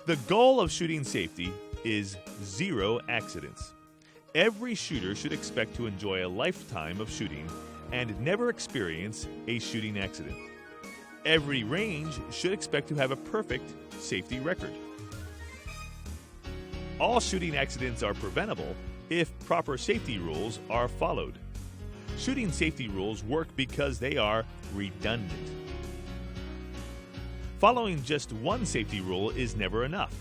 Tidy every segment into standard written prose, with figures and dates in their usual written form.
The goal of shooting safety is 0 accidents. Every shooter should expect to enjoy a lifetime of shooting and never experience a shooting accident. Every range should expect to have a perfect safety record. All shooting accidents are preventable if proper safety rules are followed. Shooting safety rules work because they are redundant. Following just one safety rule is never enough.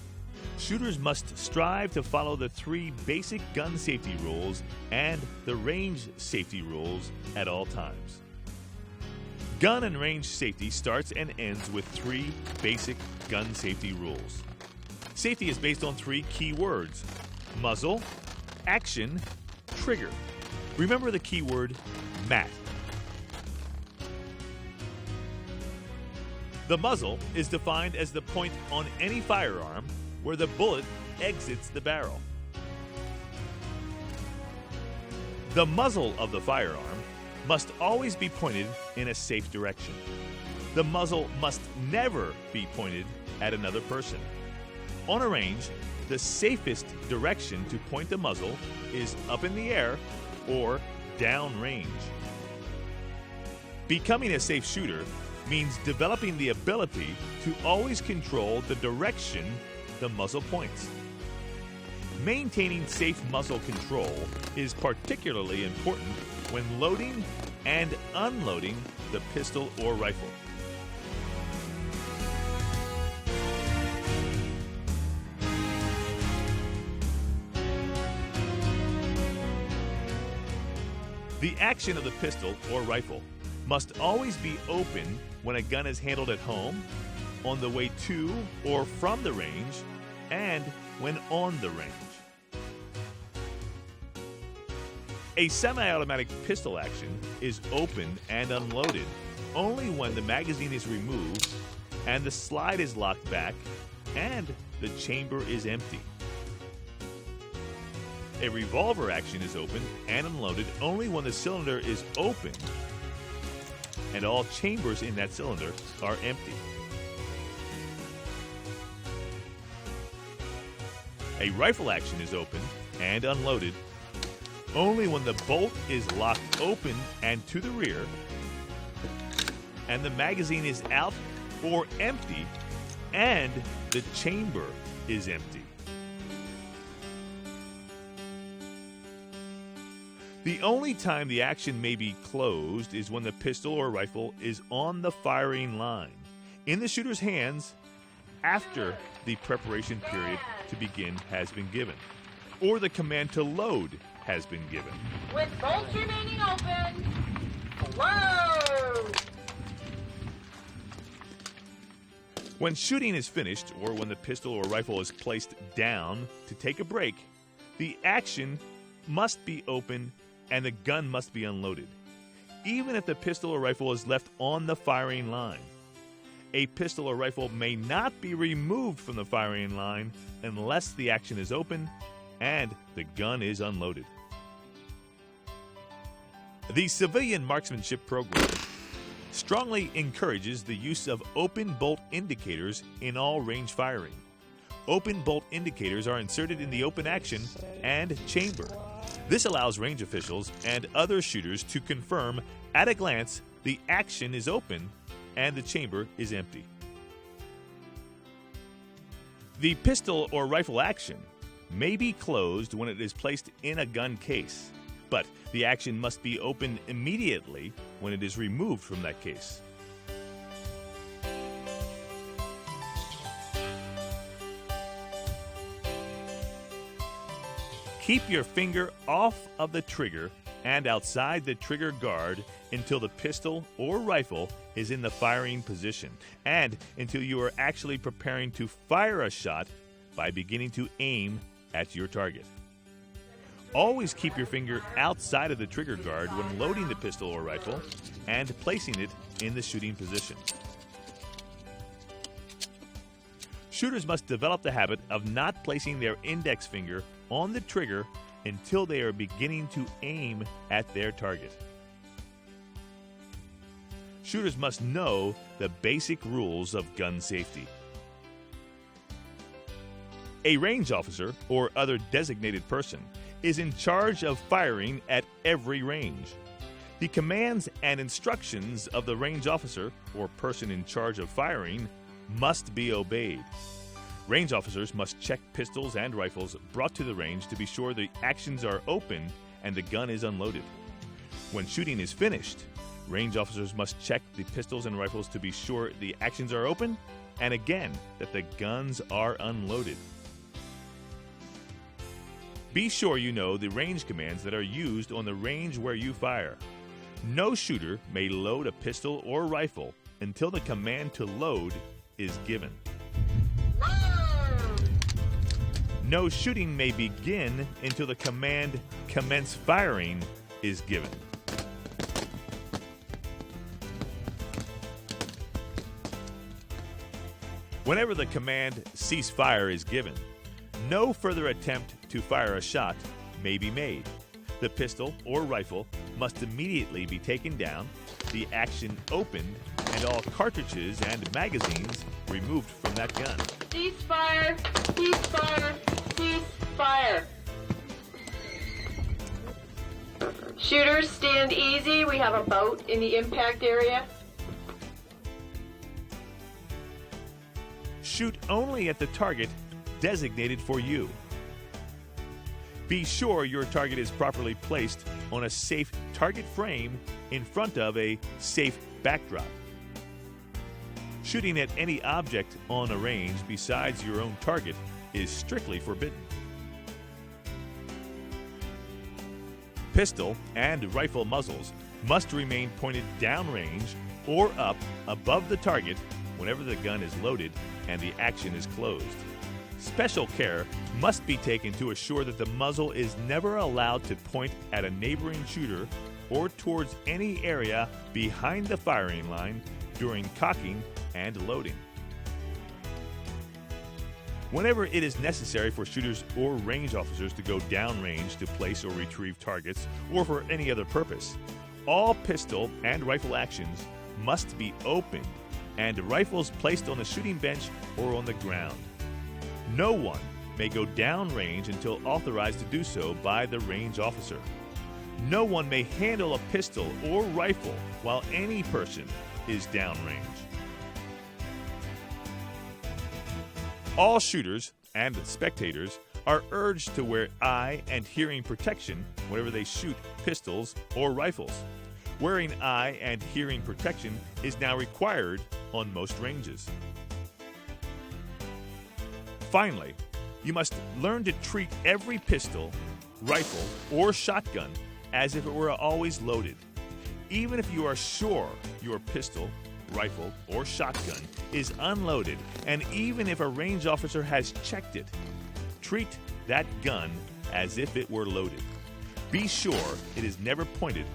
Shooters must strive to follow the 3 basic gun safety rules and the range safety rules at all times. Gun and range safety starts and ends with 3 basic gun safety rules. Safety is based on 3 key words: muzzle, action, trigger. Remember the keyword MAT. The muzzle is defined as the point on any firearm where the bullet exits the barrel. The muzzle of the firearm must always be pointed in a safe direction. The muzzle must never be pointed at another person. On a range, the safest direction to point the muzzle is up in the air or down range. Becoming a safe shooter means developing the ability to always control the direction the muzzle points. Maintaining safe muzzle control is particularly important when loading and unloading the pistol or rifle. The action of the pistol or rifle must always be open when a gun is handled at home, on the way to or from the range, and when on the range. A semi-automatic pistol action is open and unloaded only when the magazine is removed and the slide is locked back and the chamber is empty. A revolver action is open and unloaded only when the cylinder is open and all chambers in that cylinder are empty. A rifle action is open and unloaded only when the bolt is locked open and to the rear and the magazine is out or empty and the chamber is empty. The only time the action may be closed is when the pistol or rifle is on the firing line, in the shooter's hands, after the preparation period to begin has been given, or the command to load has been given. With bolts remaining open, load! When shooting is finished, or when the pistol or rifle is placed down to take a break, the action must be open and the gun must be unloaded, even if the pistol or rifle is left on the firing line. A pistol or rifle may not be removed from the firing line unless the action is open and the gun is unloaded. The Civilian Marksmanship Program strongly encourages the use of open bolt indicators in all range firing. Open bolt indicators are inserted in the open action and chamber. This allows range officials and other shooters to confirm at a glance the action is open and the chamber is empty. The pistol or rifle action may be closed when it is placed in a gun case, but the action must be open immediately when it is removed from that case. Keep your finger off of the trigger and outside the trigger guard until the pistol or rifle is in the firing position and until you are actually preparing to fire a shot by beginning to aim at your target. Always keep your finger outside of the trigger guard when loading the pistol or rifle and placing it in the shooting position. Shooters must develop the habit of not placing their index finger on the trigger until they are beginning to aim at their target. Shooters must know the basic rules of gun safety. A range officer or other designated person is in charge of firing at every range. The commands and instructions of the range officer or person in charge of firing must be obeyed. Range officers must check pistols and rifles brought to the range to be sure the actions are open and the gun is unloaded. When shooting is finished, range officers must check the pistols and rifles to be sure the actions are open and again that the guns are unloaded. Be sure you know the range commands that are used on the range where you fire. No shooter may load a pistol or rifle until the command to load is given. No shooting may begin until the command commence firing is given. Whenever the command cease fire is given, no further attempt to fire a shot may be made. The pistol or rifle must immediately be taken down, the action opened, and all cartridges and magazines removed from that gun. Cease fire! Cease fire! Cease fire! Shooters, stand easy. We have a boat in the impact area. Shoot only at the target designated for you. Be sure your target is properly placed on a safe target frame in front of a safe backdrop. Shooting at any object on a range besides your own target is strictly forbidden. Pistol and rifle muzzles must remain pointed downrange or up above the target whenever the gun is loaded and the action is closed. Special care must be taken to assure that the muzzle is never allowed to point at a neighboring shooter or towards any area behind the firing line during cocking and loading. Whenever it is necessary for shooters or range officers to go downrange to place or retrieve targets or for any other purpose, all pistol and rifle actions must be opened and rifles placed on the shooting bench or on the ground. No one may go downrange until authorized to do so by the range officer. No one may handle a pistol or rifle while any person is downrange. All shooters and spectators are urged to wear eye and hearing protection whenever they shoot pistols or rifles. Wearing eye and hearing protection is now required on most ranges. Finally, you must learn to treat every pistol, rifle, or shotgun as if it were always loaded. Even if you are sure your pistol, rifle, or shotgun is unloaded, and even if a range officer has checked it, treat that gun as if it were loaded. Be sure it is never pointed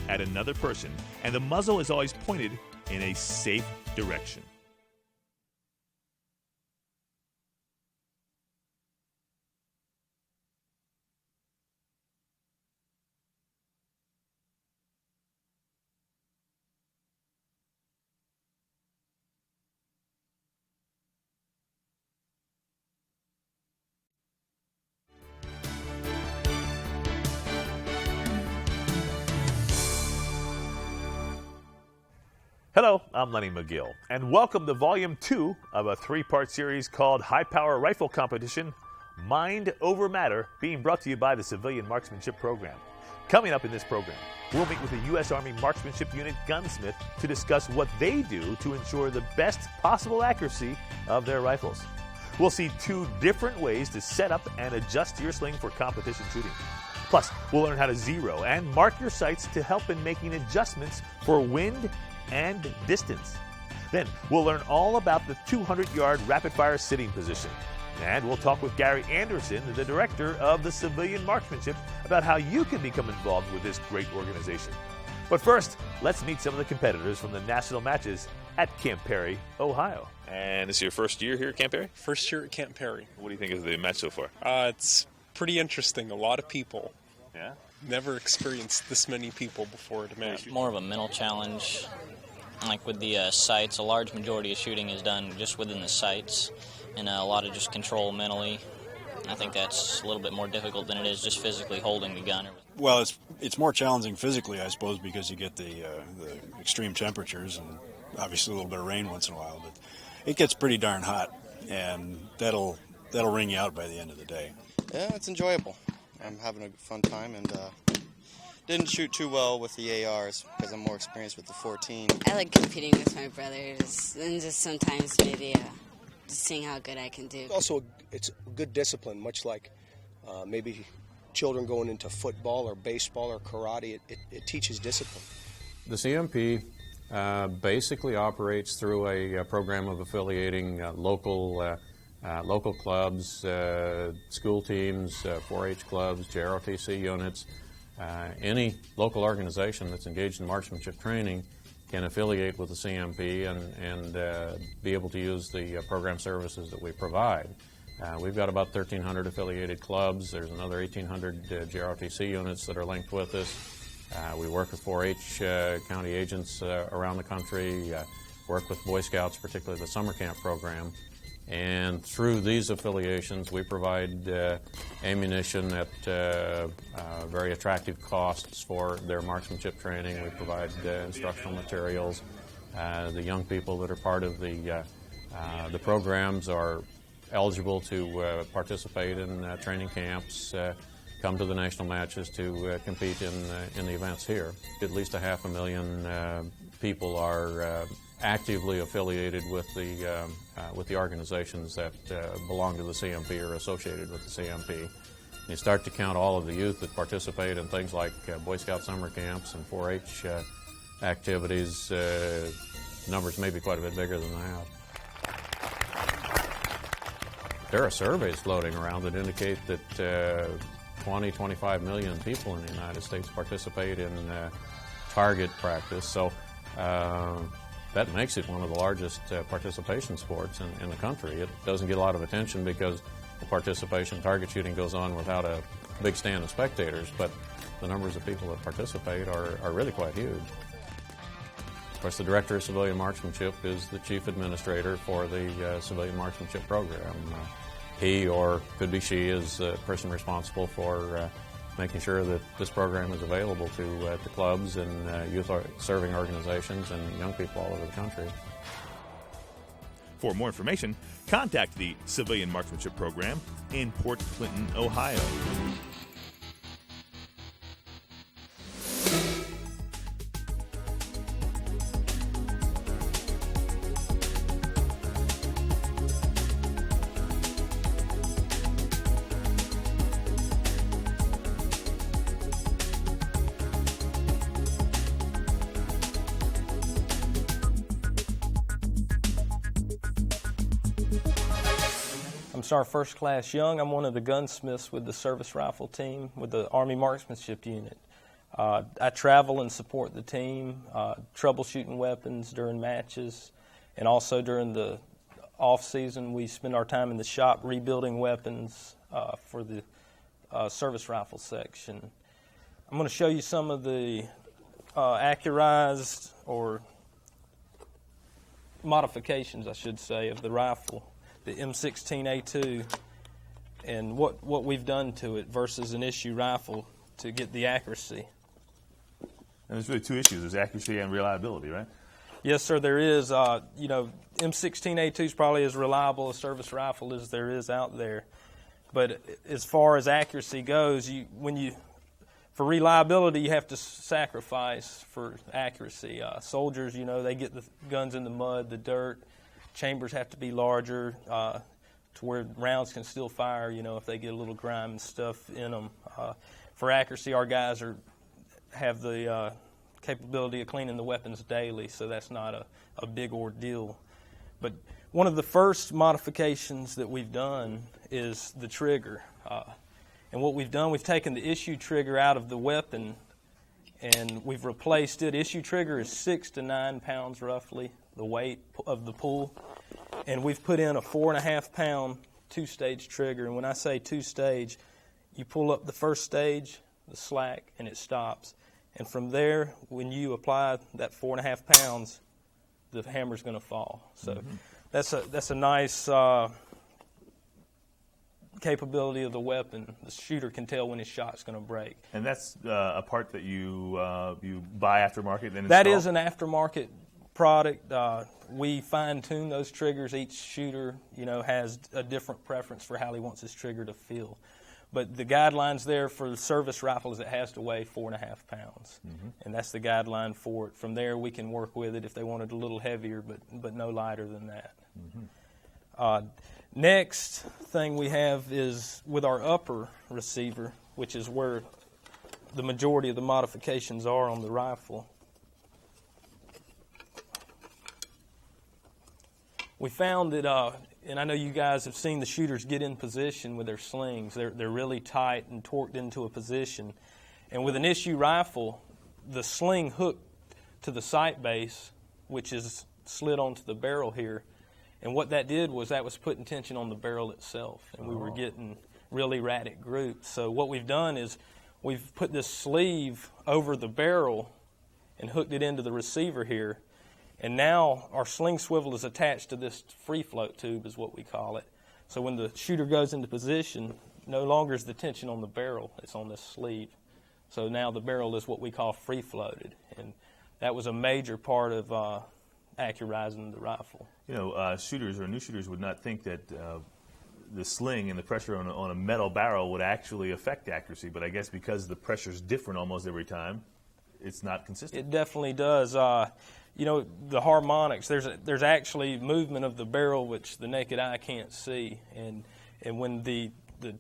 at another person, and the muzzle is always pointed in a safe direction. Hello, I'm Lenny McGill, and welcome to Volume 2 of a three-part series called High-Power Rifle Competition, Mind Over Matter, being brought to you by the Civilian Marksmanship Program. Coming up in this program, we'll meet with the U.S. Army Marksmanship Unit gunsmith to discuss what they do to ensure the best possible accuracy of their rifles. We'll see two different ways to set up and adjust your sling for competition shooting. Plus, we'll learn how to zero and mark your sights to help in making adjustments for wind and distance. Then we'll learn all about the 200-yard rapid-fire sitting position. And we'll talk with Gary Anderson, the director of the Civilian Marksmanship, about how you can become involved with this great organization. But first, let's meet some of the competitors from the national matches at Camp Perry, Ohio. And this is your first year here at Camp Perry? First year at Camp Perry. What do you think of the match so far? It's pretty interesting. A lot of people. Yeah? Never experienced this many people before at a match. More of a mental challenge. Like with the sights, a large majority of shooting is done just within the sights, and a lot of just control mentally I think that's a little bit more difficult than it is just physically holding the gun. Well, it's more challenging physically, I suppose, because you get the extreme temperatures and obviously a little bit of rain once in a while. But it gets pretty darn hot, and that'll wring you out by the end of the day. Yeah, it's enjoyable. I'm having a fun time, and didn't shoot too well with the ARs because I'm more experienced with the 14. I like competing with my brothers and just sometimes maybe just seeing how good I can do. Also, it's good discipline, much like maybe children going into football or baseball or karate. It teaches discipline. The CMP basically operates through a program of affiliating local clubs, school teams, 4-H clubs, JROTC units. Any local organization that's engaged in marksmanship training can affiliate with the CMP and be able to use the program services that we provide. We've got about 1,300 affiliated clubs. There's another 1,800 JROTC units that are linked with us. We work with 4-H county agents around the country, work with Boy Scouts, particularly the summer camp program. And through these affiliations, we provide ammunition at very attractive costs for their marksmanship training. We provide instructional materials. The young people that are part of the programs are eligible to participate in training camps, come to the national matches to compete in the events here. At least 500,000 people are actively affiliated with the organizations that belong to the CMP or associated with the CMP. You start to count all of the youth that participate in things like Boy Scout summer camps and 4-H activities, numbers may be quite a bit bigger than that. There are surveys floating around that indicate that 20-25 million people in the United States participate in target practice. So that makes it one of the largest participation sports in the country. It doesn't get a lot of attention because the participation target shooting goes on without a big stand of spectators, but the numbers of people that participate are really quite huge. Of course, the Director of Civilian Marksmanship is the Chief Administrator for the Civilian Marksmanship Program. He, or could be she, is the person responsible for making sure that this program is available to clubs and youth serving organizations and young people all over the country. For more information, contact the Civilian Marksmanship Program in Port Clinton, Ohio. I'm Sergeant First Class Young. I'm one of the gunsmiths with the service rifle team with the Army Marksmanship Unit. I travel and support the team, troubleshooting weapons during matches, and also during the off-season we spend our time in the shop rebuilding weapons for the service rifle section. I'm going to show you some of the accurized or modifications, I should say, of the rifle, the M16A2, and what we've done to it versus an issue rifle to get the accuracy. And there's really two issues. There's accuracy and reliability, right? Yes, sir, there is. M16A2 is probably as reliable a service rifle as there is out there. But as far as accuracy goes, for reliability, you have to sacrifice for accuracy. Soldiers, they get the guns in the mud, the dirt. Chambers have to be larger to where rounds can still fire, if they get a little grime and stuff in them. For accuracy, our guys have the capability of cleaning the weapons daily, so that's not a big ordeal. But one of the first modifications that we've done is the trigger. And what we've done, we've taken the issue trigger out of the weapon and we've replaced it. Issue trigger is 6 to 9 pounds roughly, the weight of the pull. And we've put in a 4.5-pound two-stage trigger. And when I say two-stage, you pull up the first stage, the slack, and it stops. And from there, when you apply that 4.5 pounds, the hammer's going to fall. So that's a nice capability of the weapon. The shooter can tell when his shot's going to break. And that's a part that you buy aftermarket and That install? is an aftermarket product. We fine-tune those triggers. Each shooter, has a different preference for how he wants his trigger to feel. But the guidelines there for the service rifle is it has to weigh 4.5 pounds. And that's the guideline for it. From there, we can work with it if they want it a little heavier, but no lighter than that. Next thing we have is with our upper receiver, which is where the majority of the modifications are on the rifle. We found that, and I know you guys have seen the shooters get in position with their slings. They're really tight and torqued into a position. And with an issue rifle, the sling hooked to the sight base, which is slid onto the barrel here. And what that did was that was putting tension on the barrel itself, and we were getting really erratic groups. So what we've done is we've put this sleeve over the barrel and hooked it into the receiver here. And now our sling swivel is attached to this free float tube is what we call it. So when the shooter goes into position, no longer is the tension on the barrel, it's on this sleeve. So now the barrel is what we call free floated. And that was a major part of accurizing the rifle. Shooters or new shooters would not think that the sling and the pressure on a metal barrel would actually affect accuracy, but I guess because the pressure is different almost every time, it's not consistent. It definitely does. The harmonics, there's actually movement of the barrel which the naked eye can't see, and when the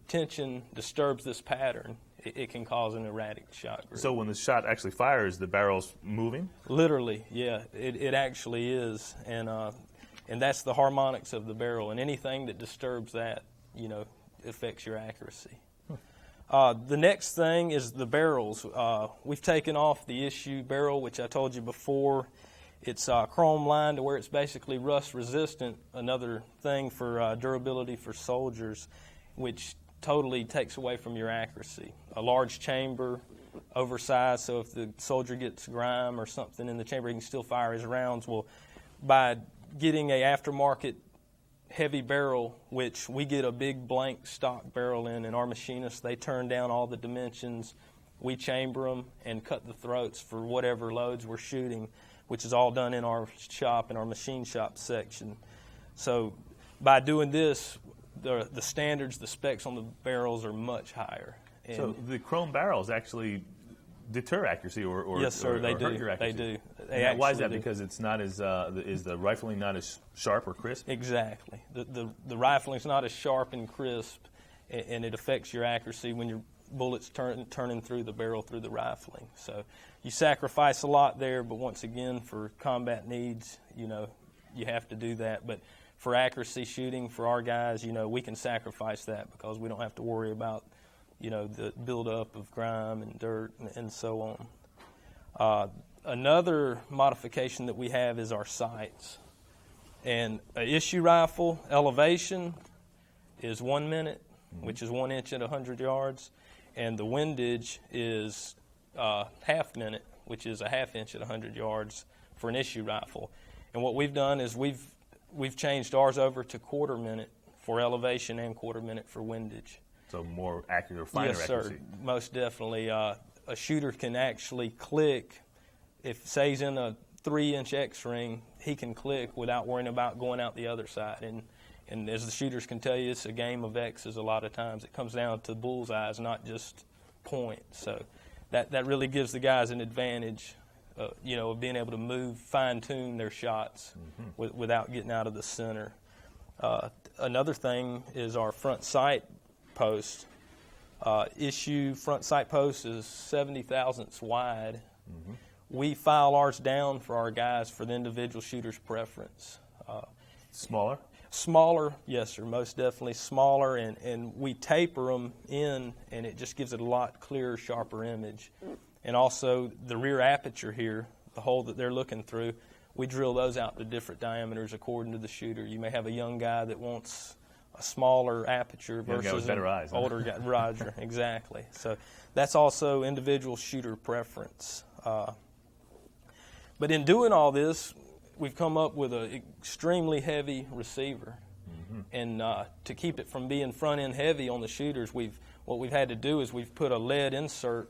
tension disturbs this pattern, it can cause an erratic shot group. So when the shot actually fires, the barrel's moving? Literally, yeah, it actually is, and that's the harmonics of the barrel, and anything that disturbs that, affects your accuracy. The next thing is the barrels. We've taken off the issue barrel, which I told you before. It's chrome lined to where it's basically rust resistant, another thing for durability for soldiers, which totally takes away from your accuracy. A large chamber, oversized, so if the soldier gets grime or something in the chamber, he can still fire his rounds. Well, by getting a aftermarket heavy barrel, which we get a big blank stock barrel in, and our machinists, they turn down all the dimensions. We chamber them and cut the throats for whatever loads we're shooting, which is all done in our shop, in our machine shop section. So by doing this, the standards, the specs on the barrels are much higher. And so the chrome barrels actually deter accuracy or yes, sir, they do. Hurt your accuracy. They do. Why is that? Because it's not as is the rifling not as sharp or crisp? Exactly. The rifling's not as sharp and crisp, and it affects your accuracy when your bullets turning through the barrel through the rifling. So you sacrifice a lot there, but once again, for combat needs, you have to do that. But for accuracy shooting, for our guys, we can sacrifice that because we don't have to worry about, the buildup of grime and dirt and so on. Another modification that we have is our sights. And an issue rifle elevation is 1 minute, which is 1 inch at 100 yards, and the windage is half minute, which is a half inch at 100 yards for an issue rifle. And what we've done is we've changed ours over to quarter minute for elevation and quarter minute for windage. So more accurate or finer accuracy. Yes, sir, most definitely. A shooter can actually click. If, say, he's in a 3-inch X-ring, he can click without worrying about going out the other side. And as the shooters can tell you, it's a game of X's a lot of times. It comes down to bullseyes, not just points. So that really gives the guys an advantage, of being able to move, fine-tune their shots without getting out of the center. Another thing is our front sight post. Issue front sight post is 70 thousandths wide. We file ours down for our guys for the individual shooter's preference. Smaller? Smaller, yes, sir, most definitely smaller, and we taper them in, and it just gives it a lot clearer, sharper image. And also the rear aperture here, the hole that they're looking through, we drill those out to different diameters according to the shooter. You may have a young guy that wants a smaller aperture versus better eyes, older guy. Roger, exactly. So that's also individual shooter preference. But in doing all this, we've come up with an extremely heavy receiver. And to keep it from being front end heavy on the shooters, what we've had to do is we've put a lead insert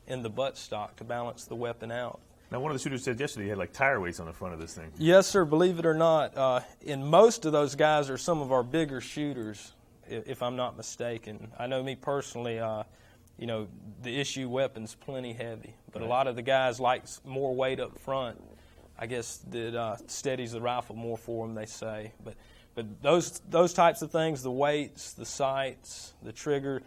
in the buttstock to balance the weapon out. Now, one of the shooters said yesterday he had like tire weights on the front of this thing. Yes, sir. Believe it or not, and most of those guys are some of our bigger shooters, if I'm not mistaken. I know me personally, the issue weapon's plenty heavy, but a lot of the guys like more weight up front. I guess that steadies the rifle more for them, they say. But those types of things, the weights, the sights, the trigger,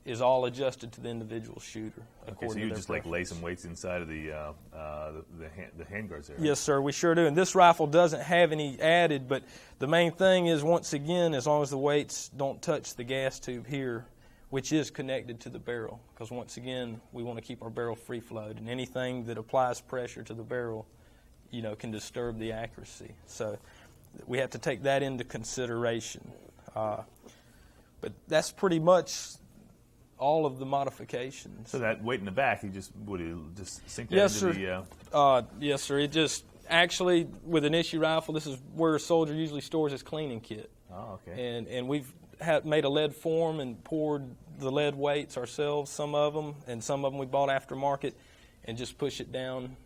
is all adjusted to the individual shooter. Okay, so you just like lay some weights inside of the handguards there. Right? Yes, sir, we sure do. And this rifle doesn't have any added, but the main thing is, once again, as long as the weights don't touch the gas tube here, which is connected to the barrel, because once again, we want to keep our barrel free flowed, and anything that applies pressure to the barrel, can disturb the accuracy. So we have to take that into consideration. But that's pretty much all of the modifications. So that weight in the back, you just sink that yes, into sir. the... Yes, sir. It just, actually, with an issue rifle, this is where a soldier usually stores his cleaning kit. Oh, okay. And we've made a lead form and poured the lead weights ourselves, some of them, and some of them we bought aftermarket, and just push it down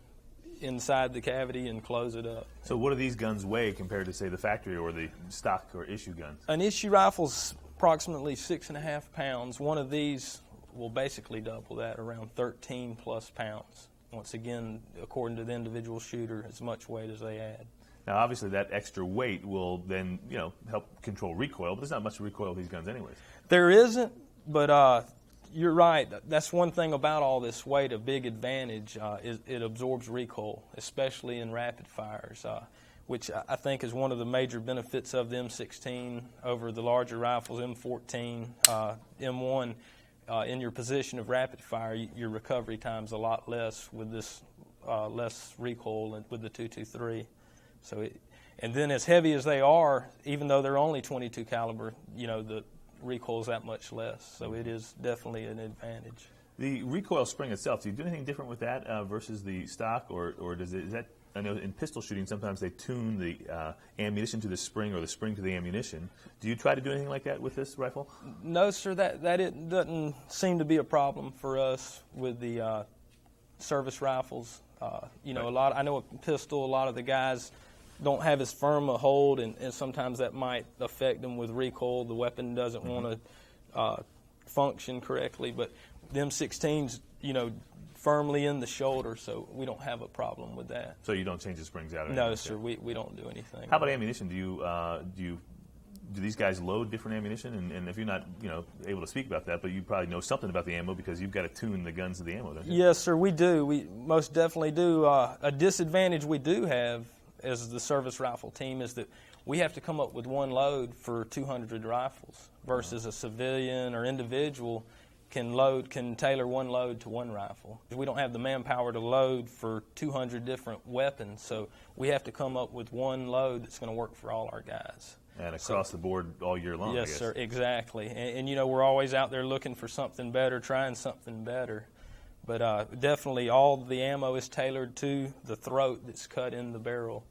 inside the cavity and close it up. So what do these guns weigh compared to, say, the factory or the stock or issue guns? An issue rifle's approximately 6.5 pounds. One of these will basically double that, around 13 plus pounds. Once again, according to the individual shooter, as much weight as they add. Now, obviously, that extra weight will then, help control recoil, but there's not much recoil with these guns anyways. There isn't, but you're right. That's one thing about all this weight. A big advantage is it absorbs recoil, especially in rapid fires, which I think is one of the major benefits of the M16 over the larger rifles, M14, M1. In your position of rapid fire, your recovery time's a lot less with this less recoil with the 223. And then as heavy as they are, even though they're only 22 caliber, the recoil's that much less. So it is definitely an advantage. The recoil spring itself, do you do anything different with that versus the stock, or is that? I know in pistol shooting sometimes they tune the ammunition to the spring or the spring to the ammunition. Do you try to do anything like that with this rifle? No, sir. That doesn't seem to be a problem for us with the service rifles. Right. I know a pistol. A lot of the guys don't have as firm a hold, and sometimes that might affect them with recoil. The weapon doesn't want to function correctly, but the M16's, firmly in the shoulder, so we don't have a problem with that. So you don't change the springs out? No, sir. We don't do anything. How about ammunition? Do these guys load different ammunition? And if you're not, able to speak about that, but you probably know something about the ammo because you've got to tune the guns to the ammo, don't you? Yes, sir. We do. We most definitely do. A disadvantage we do have as the service rifle team is that we have to come up with one load for 200 rifles versus a civilian or individual can tailor one load to one rifle. We don't have the manpower to load for 200 different weapons, so we have to come up with one load that's going to work for all our guys. And across the board all year long, yes, I guess. Sir, exactly. And we're always out there looking for something better, trying something better. But definitely all the ammo is tailored to the throat that's cut in the barrel.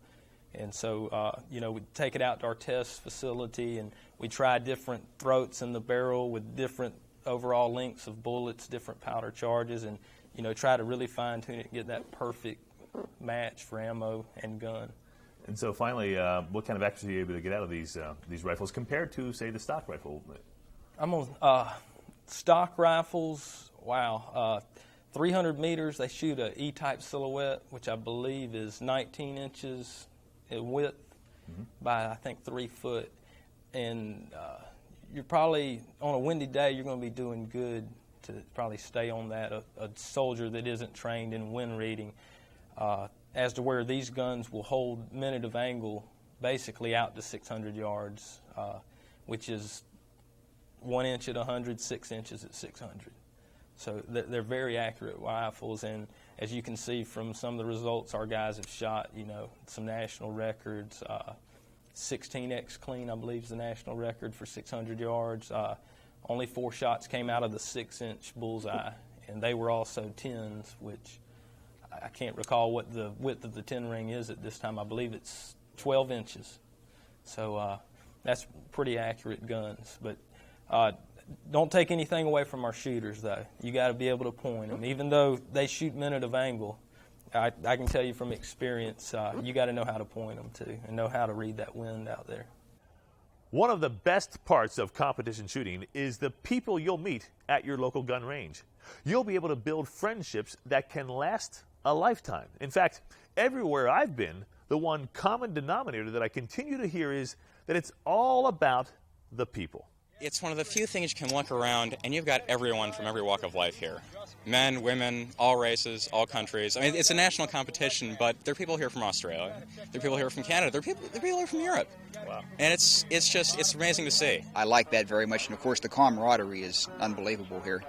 And so, we take it out to our test facility, and we try different throats in the barrel with different overall lengths of bullets, different powder charges, and try to really fine-tune it and get that perfect match for ammo and gun. And so finally, what kind of accuracy are you able to get out of these rifles compared to, say, the stock rifle? I'm on stock rifles, 300 meters, they shoot a E-type silhouette, which I believe is 19 inches in width by, I think, 3 foot. And you're probably, on a windy day, you're going to be doing good to probably stay on that. A soldier that isn't trained in wind reading, as to where these guns will hold minute of angle basically out to 600 yards, which is 1 inch at 100, 6 inches at 600. So they're very accurate rifles, and as you can see from some of the results our guys have shot, some national records. 16x clean, I believe, is the national record for 600 yards. Only 4 shots came out of the 6-inch bullseye, and they were also 10s, which I can't recall what the width of the 10 ring is at this time. I believe it's 12 inches. So That's pretty accurate guns. But don't take anything away from our shooters, though. You got to be able to point them. Even though they shoot minute of angle, I can tell you from experience, you got to know how to point them too, and know how to read that wind out there. One of the best parts of competition shooting is the people you'll meet at your local gun range. You'll be able to build friendships that can last a lifetime. In fact, everywhere I've been, the one common denominator that I continue to hear is that it's all about the people. It's one of the few things you can look around and you've got everyone from every walk of life here. Men, women, all races, all countries. I mean, it's a national competition, but there are people here from Australia. There are people here from Canada. There are people here from Europe. Wow. And it's amazing to see. I like that very much, and of course the camaraderie is unbelievable here.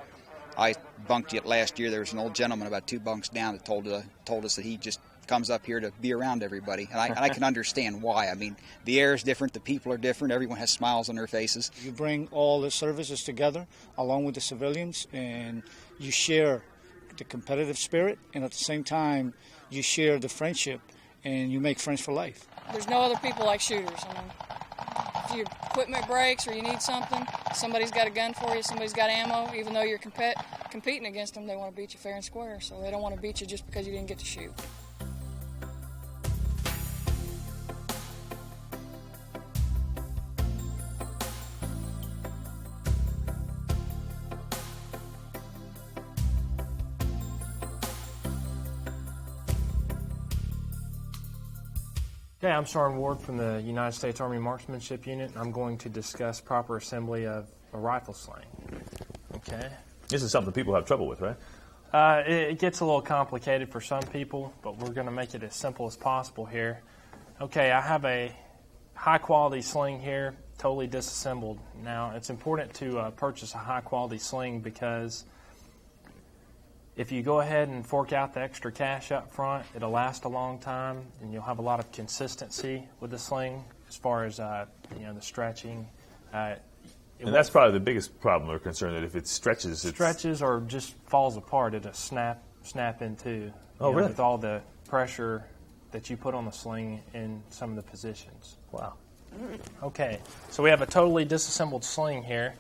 I bunked it last year. There was an old gentleman about 2 bunks down that told us that he just comes up here to be around everybody, and I can understand why. I mean, the air is different, the people are different, everyone has smiles on their faces. You bring all the services together along with the civilians, and you share the competitive spirit, and at the same time you share the friendship, and you make friends for life. There's no other people like shooters. I mean, if your equipment breaks or you need something, somebody's got a gun for you, somebody's got ammo. Even though you're competing against them, they want to beat you fair and square, so they don't want to beat you just because you didn't get to shoot. Okay, I'm Sergeant Ward from the United States Army Marksmanship Unit. I'm going to discuss proper assembly of a rifle sling. Okay. This is something people have trouble with, right? It gets a little complicated for some people, but we're going to make it as simple as possible here. Okay, I have a high-quality sling here, totally disassembled. Now, it's important to purchase a high-quality sling because if you go ahead and fork out the extra cash up front, it'll last a long time, and you'll have a lot of consistency with the sling as far as the stretching. And that's probably the biggest problem or concern, that if it stretches, or just falls apart, it'll snap in two. Oh, really? With all the pressure that you put on the sling in some of the positions. Wow. Okay, so we have a totally disassembled sling here.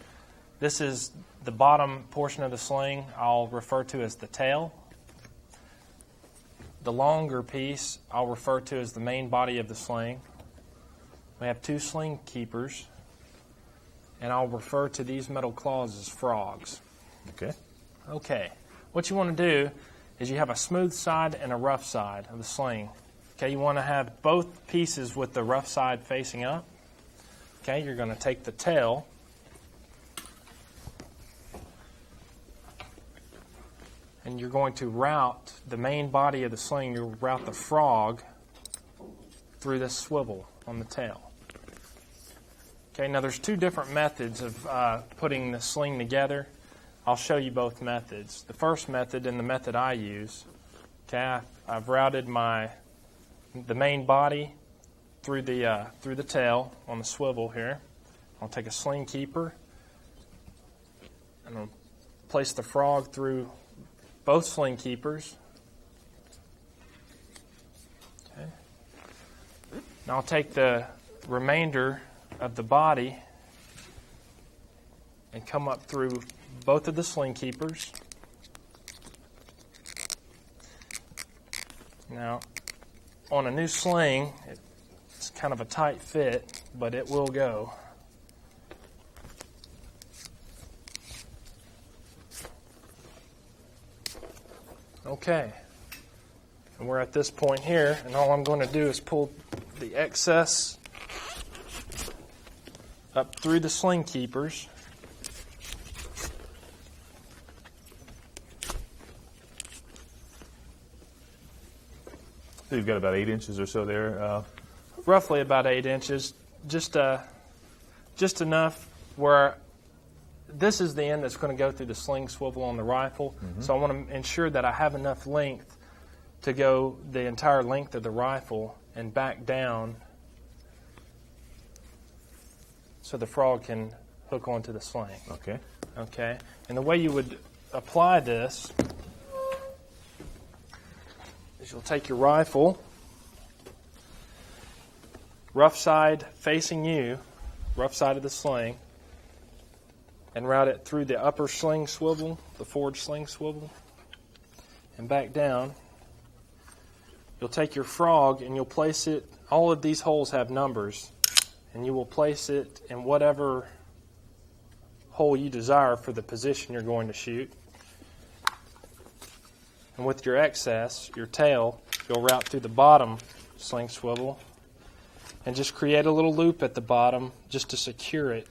This is the bottom portion of the sling I'll refer to as the tail. The longer piece I'll refer to as the main body of the sling. We have 2 sling keepers, and I'll refer to these metal claws as frogs. Okay. Okay. What you want to do is you have a smooth side and a rough side of the sling. Okay, you want to have both pieces with the rough side facing up. Okay, you're going to take the tail and you're going to route the main body of the sling. You'll route the frog through this swivel on the tail. Okay, now there's 2 different methods of putting the sling together. I'll show you both methods. The first method and the method I use, okay, I've routed the main body through the tail on the swivel here. I'll take a sling keeper and I'll place the frog through both sling keepers. Okay. Now I'll take the remainder of the body and come up through both of the sling keepers. Now, on a new sling, it's kind of a tight fit, but it will go. Okay, and we're at this point here, and all I'm going to do is pull the excess up through the sling keepers. So you've got about 8 inches or so there? Roughly about 8 inches, just enough where this is the end that's going to go through the sling swivel on the rifle. Mm-hmm. So I want to ensure that I have enough length to go the entire length of the rifle and back down so the frog can hook onto the sling. Okay. Okay. And the way you would apply this is you'll take your rifle, rough side facing you, rough side of the sling, and route it through the upper sling swivel, the forward sling swivel, and back down. You'll take your frog and you'll place it, all of these holes have numbers, and you will place it in whatever hole you desire for the position you're going to shoot. And with your excess, your tail, you'll route through the bottom sling swivel and just create a little loop at the bottom just to secure it.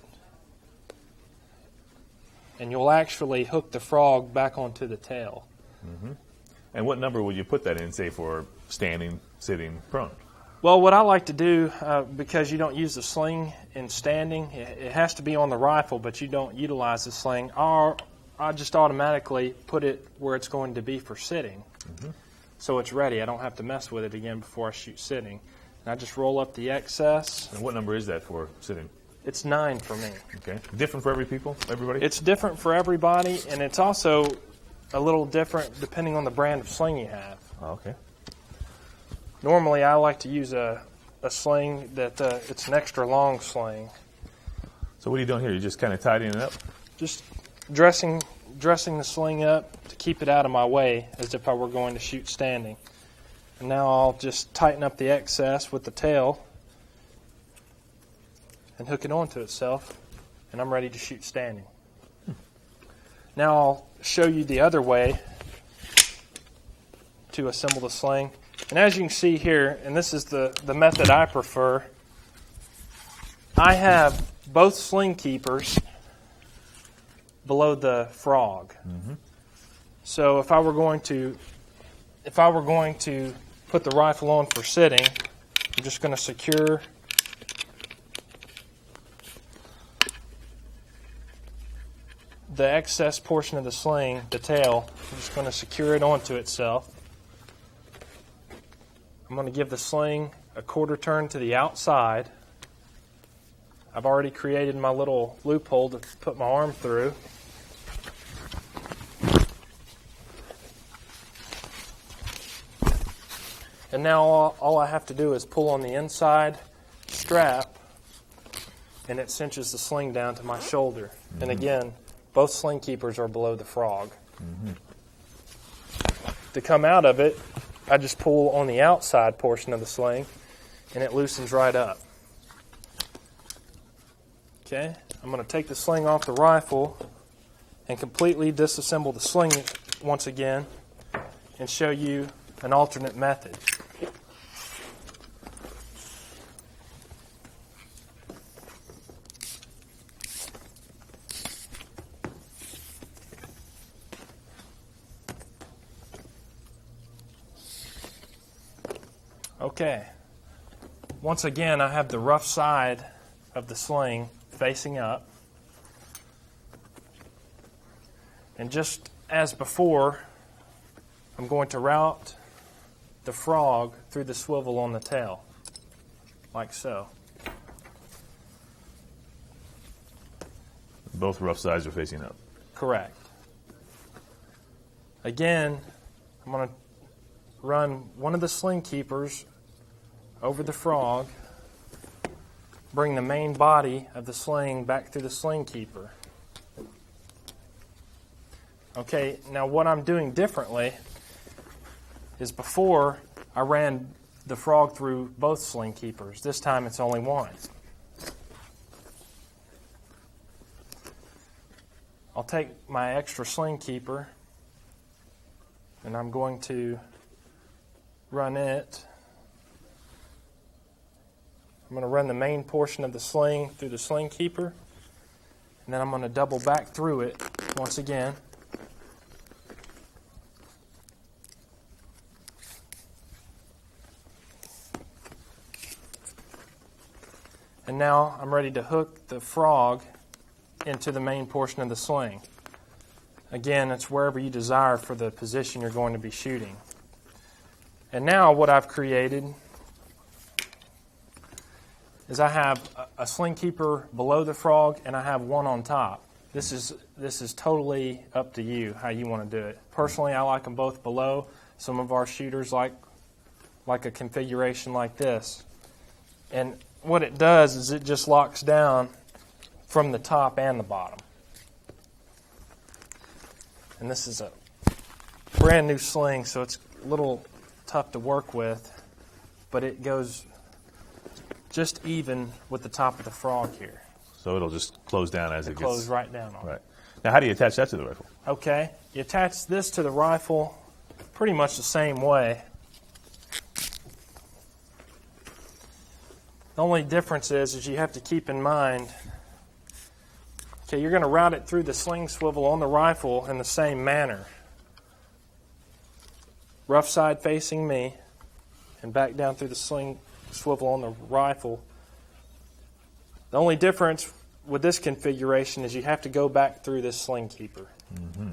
And you'll actually hook the frog back onto the tail. Mm-hmm. And what number would you put that in, say, for standing, sitting, prone? Well, what I like to do, because you don't use the sling in standing, it has to be on the rifle, but you don't utilize the sling, I just automatically put it where it's going to be for sitting. Mm-hmm. So it's ready. I don't have to mess with it again before I shoot sitting. And I just roll up the excess. And what number is that for sitting? It's 9 for me. Okay. Different for everybody? It's different for everybody, and it's also a little different depending on the brand of sling you have. Oh, okay. Normally, I like to use a sling that it's an extra long sling. So what are you doing here? You're just kind of tidying it up? Just dressing the sling up to keep it out of my way as if I were going to shoot standing. And now I'll just tighten up the excess with the tail and hook it onto itself, and I'm ready to shoot standing. Now I'll show you the other way to assemble the sling. And as you can see here, and this is the method I prefer, I have both sling keepers below the frog. Mm-hmm. So if I were going to put the rifle on for sitting, I'm just going to secure the excess portion of the sling, the tail. I'm just going to secure it onto itself. I'm going to give the sling a quarter turn to the outside. I've already created my little loophole to put my arm through. And now all I have to do is pull on the inside strap, and it cinches the sling down to my shoulder. Mm-hmm. And again, both sling keepers are below the frog. Mm-hmm. To come out of it, I just pull on the outside portion of the sling, and it loosens right up. Okay, I'm going to take the sling off the rifle and completely disassemble the sling once again and show you an alternate method. Okay, once again I have the rough side of the sling facing up, and just as before, I'm going to route the frog through the swivel on the tail, like so. Both rough sides are facing up. Correct. Again, I'm going to run one of the sling keepers over the frog, bring the main body of the sling back through the sling keeper. Okay, now what I'm doing differently is before I ran the frog through both sling keepers. This time it's only one. I'll take my extra sling keeper and I'm going to run it. I'm going to run the main portion of the sling through the sling keeper, and then I'm going to double back through it once again. And now I'm ready to hook the frog into the main portion of the sling. Again, it's wherever you desire for the position you're going to be shooting. And now what I've created is I have a sling keeper below the frog and I have one on top. This is totally up to you how you want to do it. Personally, I like them both below. Some of our shooters like a configuration like this. And what it does is it just locks down from the top and the bottom. And this is a brand new sling, so it's a little tough to work with, but it goes just even with the top of the frog here. So it'll just close down as it gets... Close right down on it. Right. Now, how do you attach that to the rifle? Okay, you attach this to the rifle pretty much the same way. The only difference is you have to keep in mind, okay, you're going to route it through the sling swivel on the rifle in the same manner. Rough side facing me, and back down through the sling swivel on the rifle. The only difference with this configuration is you have to go back through this sling keeper. Mm-hmm.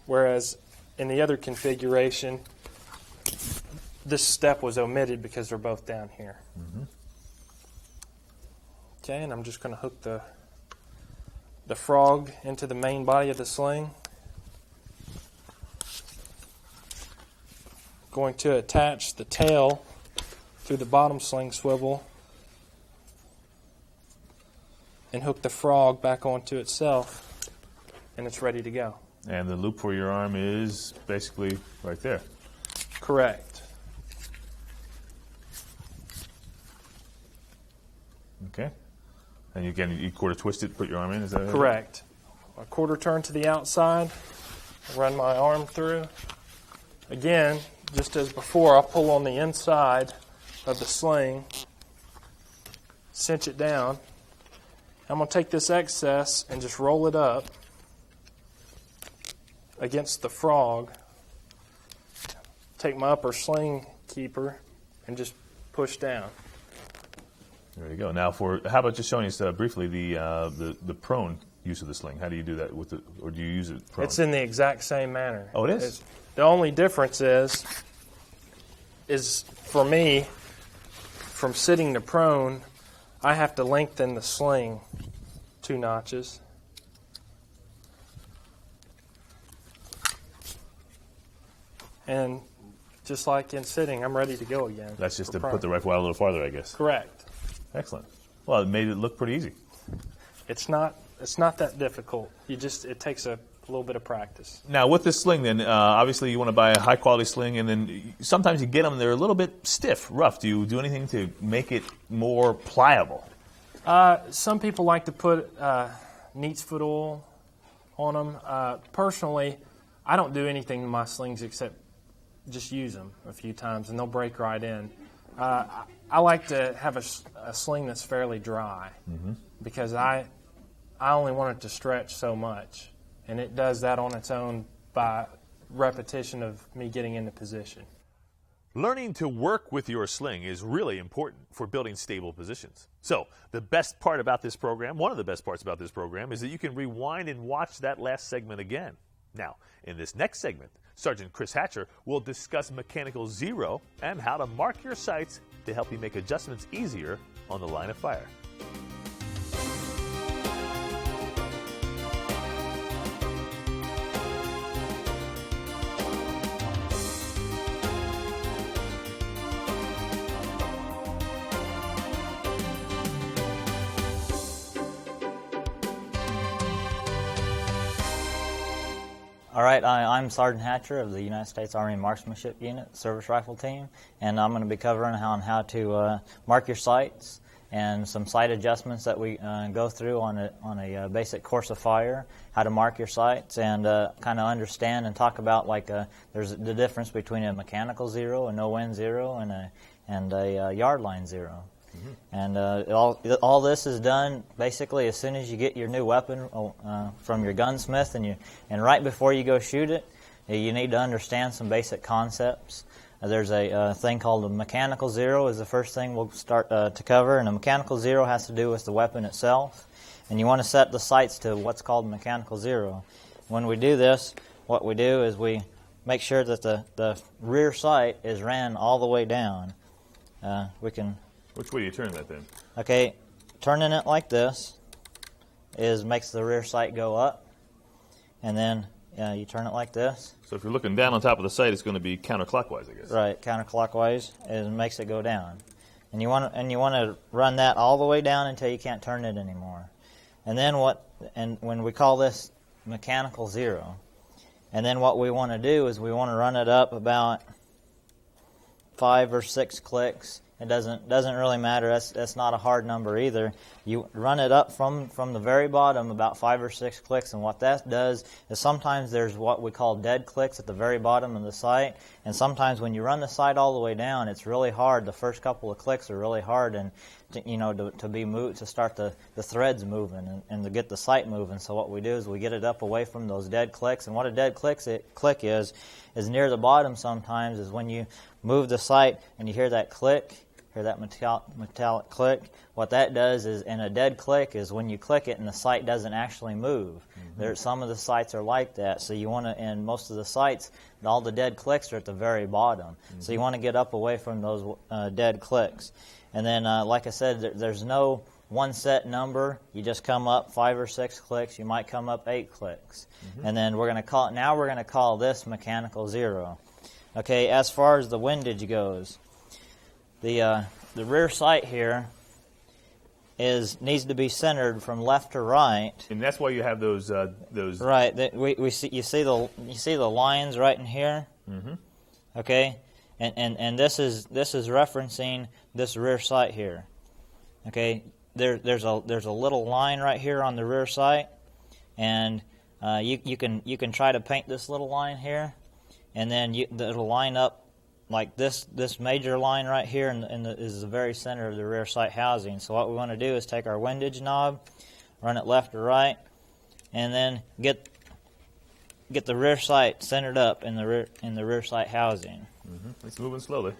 Whereas in the other configuration, this step was omitted because they're both down here. Mm-hmm. Okay, and I'm just going to hook the frog into the main body of the sling. Going to attach the tail through the bottom sling swivel and hook the frog back onto itself, and it's ready to go. And the loop for your arm is basically right there. Correct. Okay. And you quarter twist it, put your arm in, is that it? Correct. A quarter turn to the outside, run my arm through. Again, just as before, I'll pull on the inside of the sling, cinch it down. I'm going to take this excess and just roll it up against the frog. Take my upper sling keeper and just push down. There you go. Now, how about just showing us briefly the prone use of the sling? How do you do that or do you use it prone? It's in the exact same manner. Oh, it is? The only difference is for me, from sitting to prone, I have to lengthen the sling 2 notches. And just like in sitting, I'm ready to go again. That's just to put the rifle out a little farther, I guess. Correct. Excellent. Well, it made it look pretty easy. It's not that difficult. It takes a little bit of practice. Now, with this sling, then, obviously you want to buy a high-quality sling, and then sometimes you get them, they're a little bit stiff, rough. Do you do anything to make it more pliable? Some people like to put neat's foot oil on them. Personally, I don't do anything to my slings except just use them a few times, and they'll break right in. I like to have a sling that's fairly dry because I only want it to stretch so much. And it does that on its own by repetition of me getting into position. Learning to work with your sling is really important for building stable positions. So, the best part about this program, one of the best parts about this program, is that you can rewind and watch that last segment again. Now, in this next segment, Sergeant Chris Hatcher will discuss Mechanical Zero and how to mark your sights to help you make adjustments easier on the line of fire. All right, I'm Sergeant Hatcher of the United States Army Marksmanship Unit, Service Rifle Team, and I'm going to be covering how to mark your sights and some sight adjustments that we go through on a basic course of fire, how to mark your sights, and kind of understand and talk about there's the difference between a mechanical zero, a no-win zero, and a yard line zero. And all this is done basically as soon as you get your new weapon from your gunsmith, and right before you go shoot it, you need to understand some basic concepts. There's a thing called a mechanical zero is the first thing we'll start to cover, and a mechanical zero has to do with the weapon itself. And you want to set the sights to what's called mechanical zero. When we do this, what we do is we make sure that the rear sight is ran all the way down. Which way do you turn that then? Okay, turning it like this makes the rear sight go up, and then you turn it like this. So if you're looking down on top of the sight, it's going to be counterclockwise, I guess. Right, counterclockwise, it makes it go down. and you want to run that all the way down until you can't turn it anymore. And then when we call this mechanical 0, and then what we want to do is we want to run it up about 5 or 6 clicks. It doesn't really matter. That's not a hard number either. You run it up from the very bottom about 5 or 6 clicks, and what that does is sometimes there's what we call dead clicks at the very bottom of the site, and sometimes when you run the site all the way down, it's really hard. The first couple of clicks are really hard, and to start the threads moving and to get the site moving. So what we do is we get it up away from those dead clicks, and what a dead click is near the bottom. Sometimes is when you move the site and you hear that click. Hear that metallic click? What that does is, in a dead click, is when you click it and the site doesn't actually move. Some of the sites are like that. So you want to, in most of the sites, all the dead clicks are at the very bottom. So you want to get up away from those dead clicks. And then, like I said, there's no one set number. You just come up 5 or 6 clicks. You might come up 8 clicks. And then we're going to call this mechanical 0. Okay, as far as the windage goes, the rear sight here needs to be centered from left to right. And that's why you have those. Right. You see the lines right in here. Okay, and this is referencing this rear sight here. Okay, there's a little line right here on the rear sight, and you can try to paint this little line here, and then it'll line up. Like this major line right here is the very center of the rear sight housing. So what we want to do is take our windage knob, run it left to right, and then get the rear sight centered up in the rear sight housing. It's moving slowly.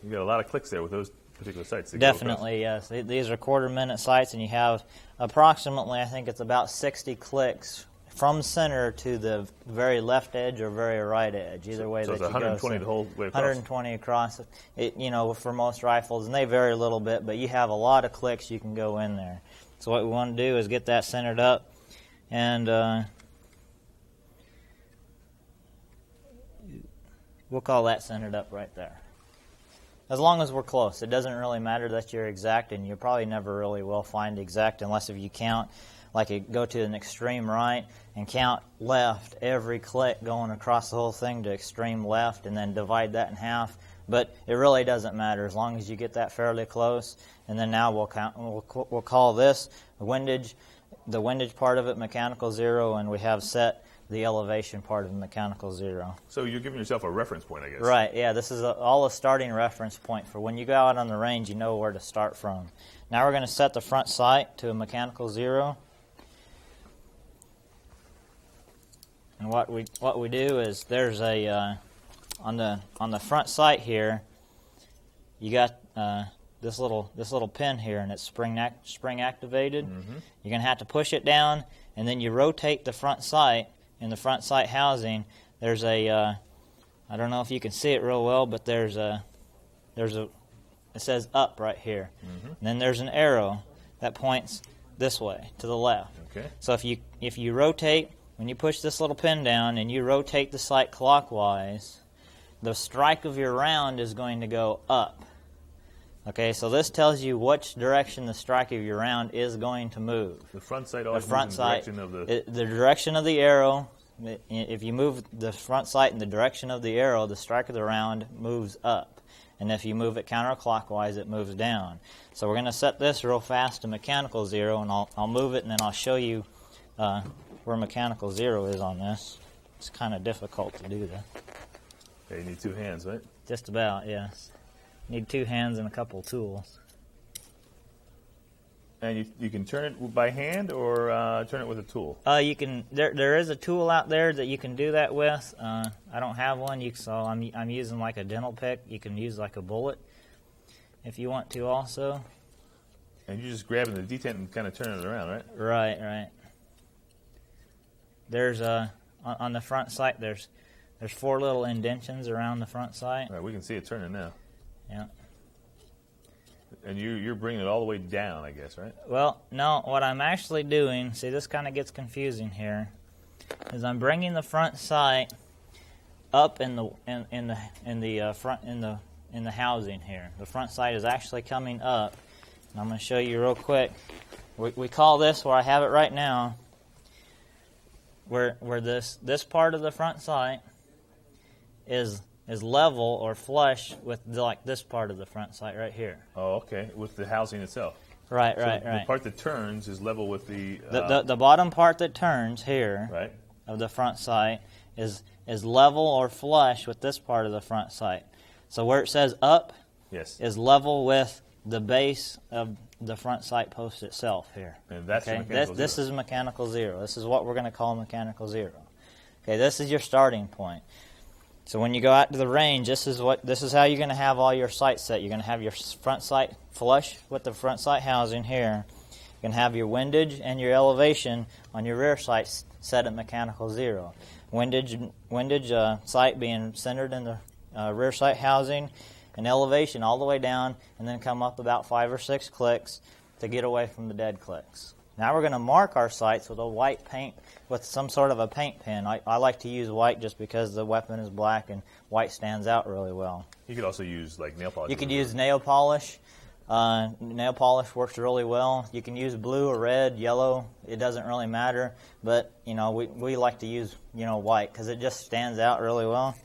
You got a lot of clicks there with those particular sites. Definitely, yes. These are quarter-minute sites, and you have approximately, I think it's about 60 clicks from center to the very left edge or very right edge, either way that you go. So it's 120 the whole way across? 120 across. For most rifles, and they vary a little bit, but you have a lot of clicks you can go in there. So what we want to do is get that centered up, and we'll call that centered up right there. As long as we're close. It doesn't really matter that you're exact, and you probably never really will find exact unless if you count, like you go to an extreme right and count left every click going across the whole thing to extreme left and then divide that in half. But it really doesn't matter as long as you get that fairly close. And then now we'll call this the windage part of it mechanical 0, and we have set the elevation part of mechanical 0. So you're giving yourself a reference point, I guess. Right, yeah. This is all a starting reference point for when you go out on the range, you know where to start from. Now we're going to set the front sight to a mechanical 0. And what we do is there's a on the front sight here, you got this little pin here, and it's spring activated. You're gonna have to push it down, and then you rotate the front sight. In the front sight housing, there's a I don't know if you can see it real well, but there's a it says up right here, and then there's an arrow that points this way to the left. Okay. So if you rotate. When you push this little pin down and you rotate the sight clockwise, the strike of your round is going to go up. Okay, so this tells you which direction the strike of your round is going to move. The front sight always moves in the direction of the direction of the arrow. If you move the front sight in the direction of the arrow, the strike of the round moves up. And if you move it counterclockwise, it moves down. So we're going to set this real fast to mechanical 0, and I'll move it, and then I'll show you where mechanical 0 is on this. It's kind of difficult to do that. Okay, you need 2 hands, right? Just about, yes. Need 2 hands and a couple of tools. And you can turn it by hand or turn it with a tool? You can. There is a tool out there that you can do that with. I don't have one, so I'm using like a dental pick. You can use like a bullet if you want to also. And you're just grabbing the detent and kind of turning it around, right? Right. There's on the front sight. There's 4 little indentions around the front sight. All right, we can see it turning now. Yeah. And you're bringing it all the way down, I guess, right? Well, no. What I'm actually doing, see, this kind of gets confusing here, is I'm bringing the front sight up in the in the housing here. The front sight is actually coming up. And I'm going to show you real quick. We call this, where I have it right now, where this part of the front sight is level or flush with like this part of the front sight right here. Oh, okay. With the housing itself. Right, So right. The part that turns is level with the... The bottom part that turns here of the front sight is level or flush with this part of the front sight. So where it says up is level with the base of the front sight post itself here. And that's this is mechanical zero. This is what we're going to call mechanical zero. Okay, this is your starting point. So when you go out to the range, this is how you're going to have all your sights set. You're going to have your front sight flush with the front sight housing here. You're going to have your windage and your elevation on your rear sights set at mechanical zero. Windage sight being centered in the rear sight housing, and elevation all the way down, and then come up about 5 or 6 clicks to get away from the dead clicks. Now we're going to mark our sights with a white paint, with some sort of a paint pen. I like to use white just because the weapon is black and white stands out really well. You could also use like nail polish. You could use nail polish. Nail polish works really well. You can use blue or red, yellow. It doesn't really matter. But, we like to use, white because it just stands out really well.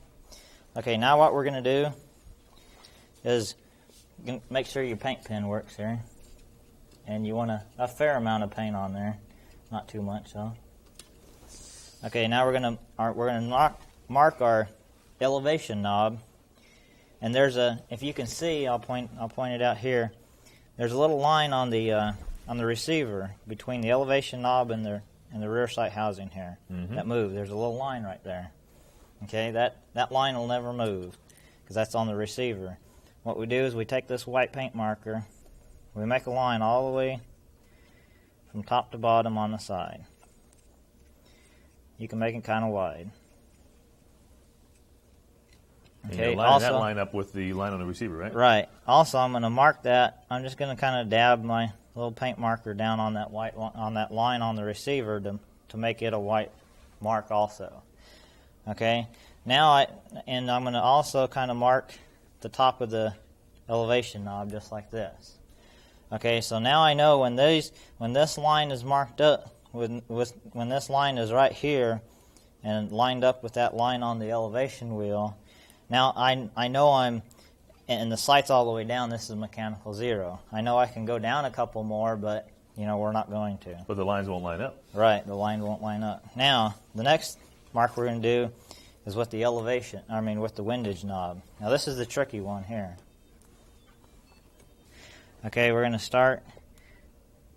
Okay, now what we're going to do is make sure your paint pen works here. And you want a fair amount of paint on there, not too much, though. Okay, now we're gonna mark our elevation knob, and if you can see, I'll point it out here. There's a little line on the receiver between the elevation knob and the rear sight housing here that moves. There's a little line right there. Okay, that line will never move because that's on the receiver. What we do is we take this white paint marker. We make a line all the way from top to bottom on the side. You can make it kind of wide. Okay, line that line up with the line on the receiver, right? Right. Also, I'm going to mark that. I'm just going to kind of dab my little paint marker down on that line on the receiver to make it a white mark also. Okay. Now I'm going to also kind of mark the top of the elevation knob just like this. Okay, so now I know when this line is marked up, when this line is right here and lined up with that line on the elevation wheel, now I know and the sight's all the way down, this is mechanical zero. I know I can go down a couple more, but we're not going to. But the lines won't line up. Right, the line won't line up. Now, the next mark we're going to do is with the with the windage knob. Now this is the tricky one here. Okay, we're going to start.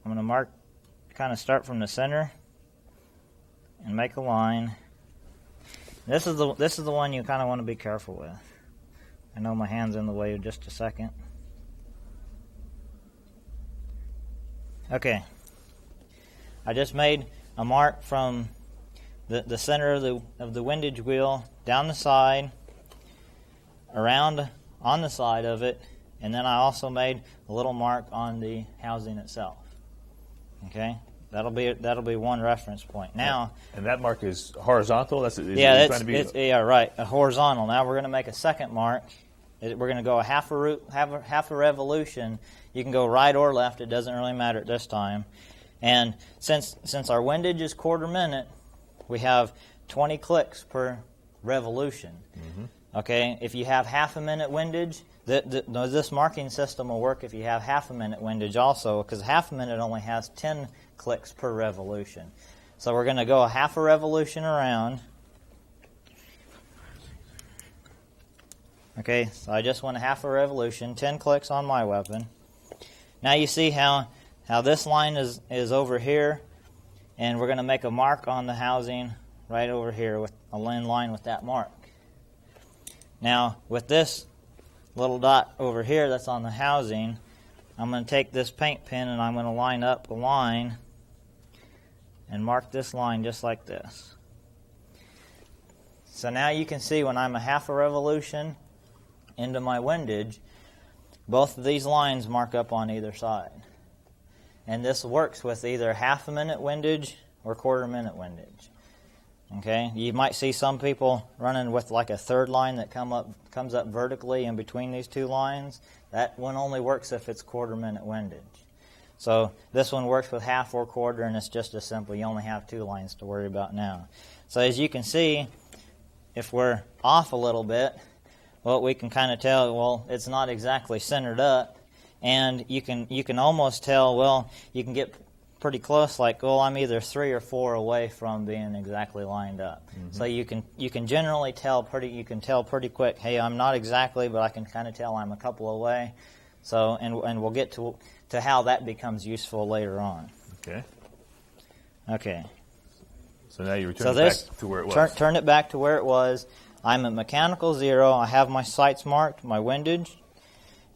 I'm going to start from the center and make a line. This is the one you kind of want to be careful with. I know my hand's in the way of just a second. Okay. I just made a mark from the center of the windage wheel down the side, around on the side of it. And then I also made a little mark on the housing itself. Okay, that'll be one reference point. Now, and that mark is horizontal. Right, a horizontal. Now we're going to make a second mark. We're going to go a half a revolution. You can go right or left. It doesn't really matter at this time. And since our windage is quarter minute, we have 20 clicks per revolution. Mm-hmm. Okay, if you have half a minute windage. This marking system will work if you have half a minute windage also, because half a minute only has 10 clicks per revolution. So we're going to go a half a revolution around. Okay, so I just went a half a revolution, 10 clicks on my weapon. Now you see how this line is over here, and we're going to make a mark on the housing right over here with a line with that mark. Now with this little dot over here that's on the housing, I'm going to take this paint pen and I'm going to line up a line and mark this line just like this. So now you can see when I'm a half a revolution into my windage, both of these lines mark up on either side. And this works with either half a minute windage or quarter minute windage. Okay, you might see some people running with like a third line that comes up vertically in between these two lines. That one only works if it's quarter-minute windage. So this one works with half or quarter, and it's just as simple. You only have 2 lines to worry about now. So as you can see, if we're off a little bit, well, we can kind of tell, well, it's not exactly centered up, and you can almost tell, well, you can get pretty close, like, well, I'm either 3 or 4 away from being exactly lined up. Mm-hmm. So you can generally tell pretty quick, hey, I'm not exactly, but I can kind of tell I'm a couple away. So and we'll get to how that becomes useful later on. Okay. Okay. So now you return it back to where it was. Turn it back to where it was. I'm at mechanical 0. I have my sights marked, my windage,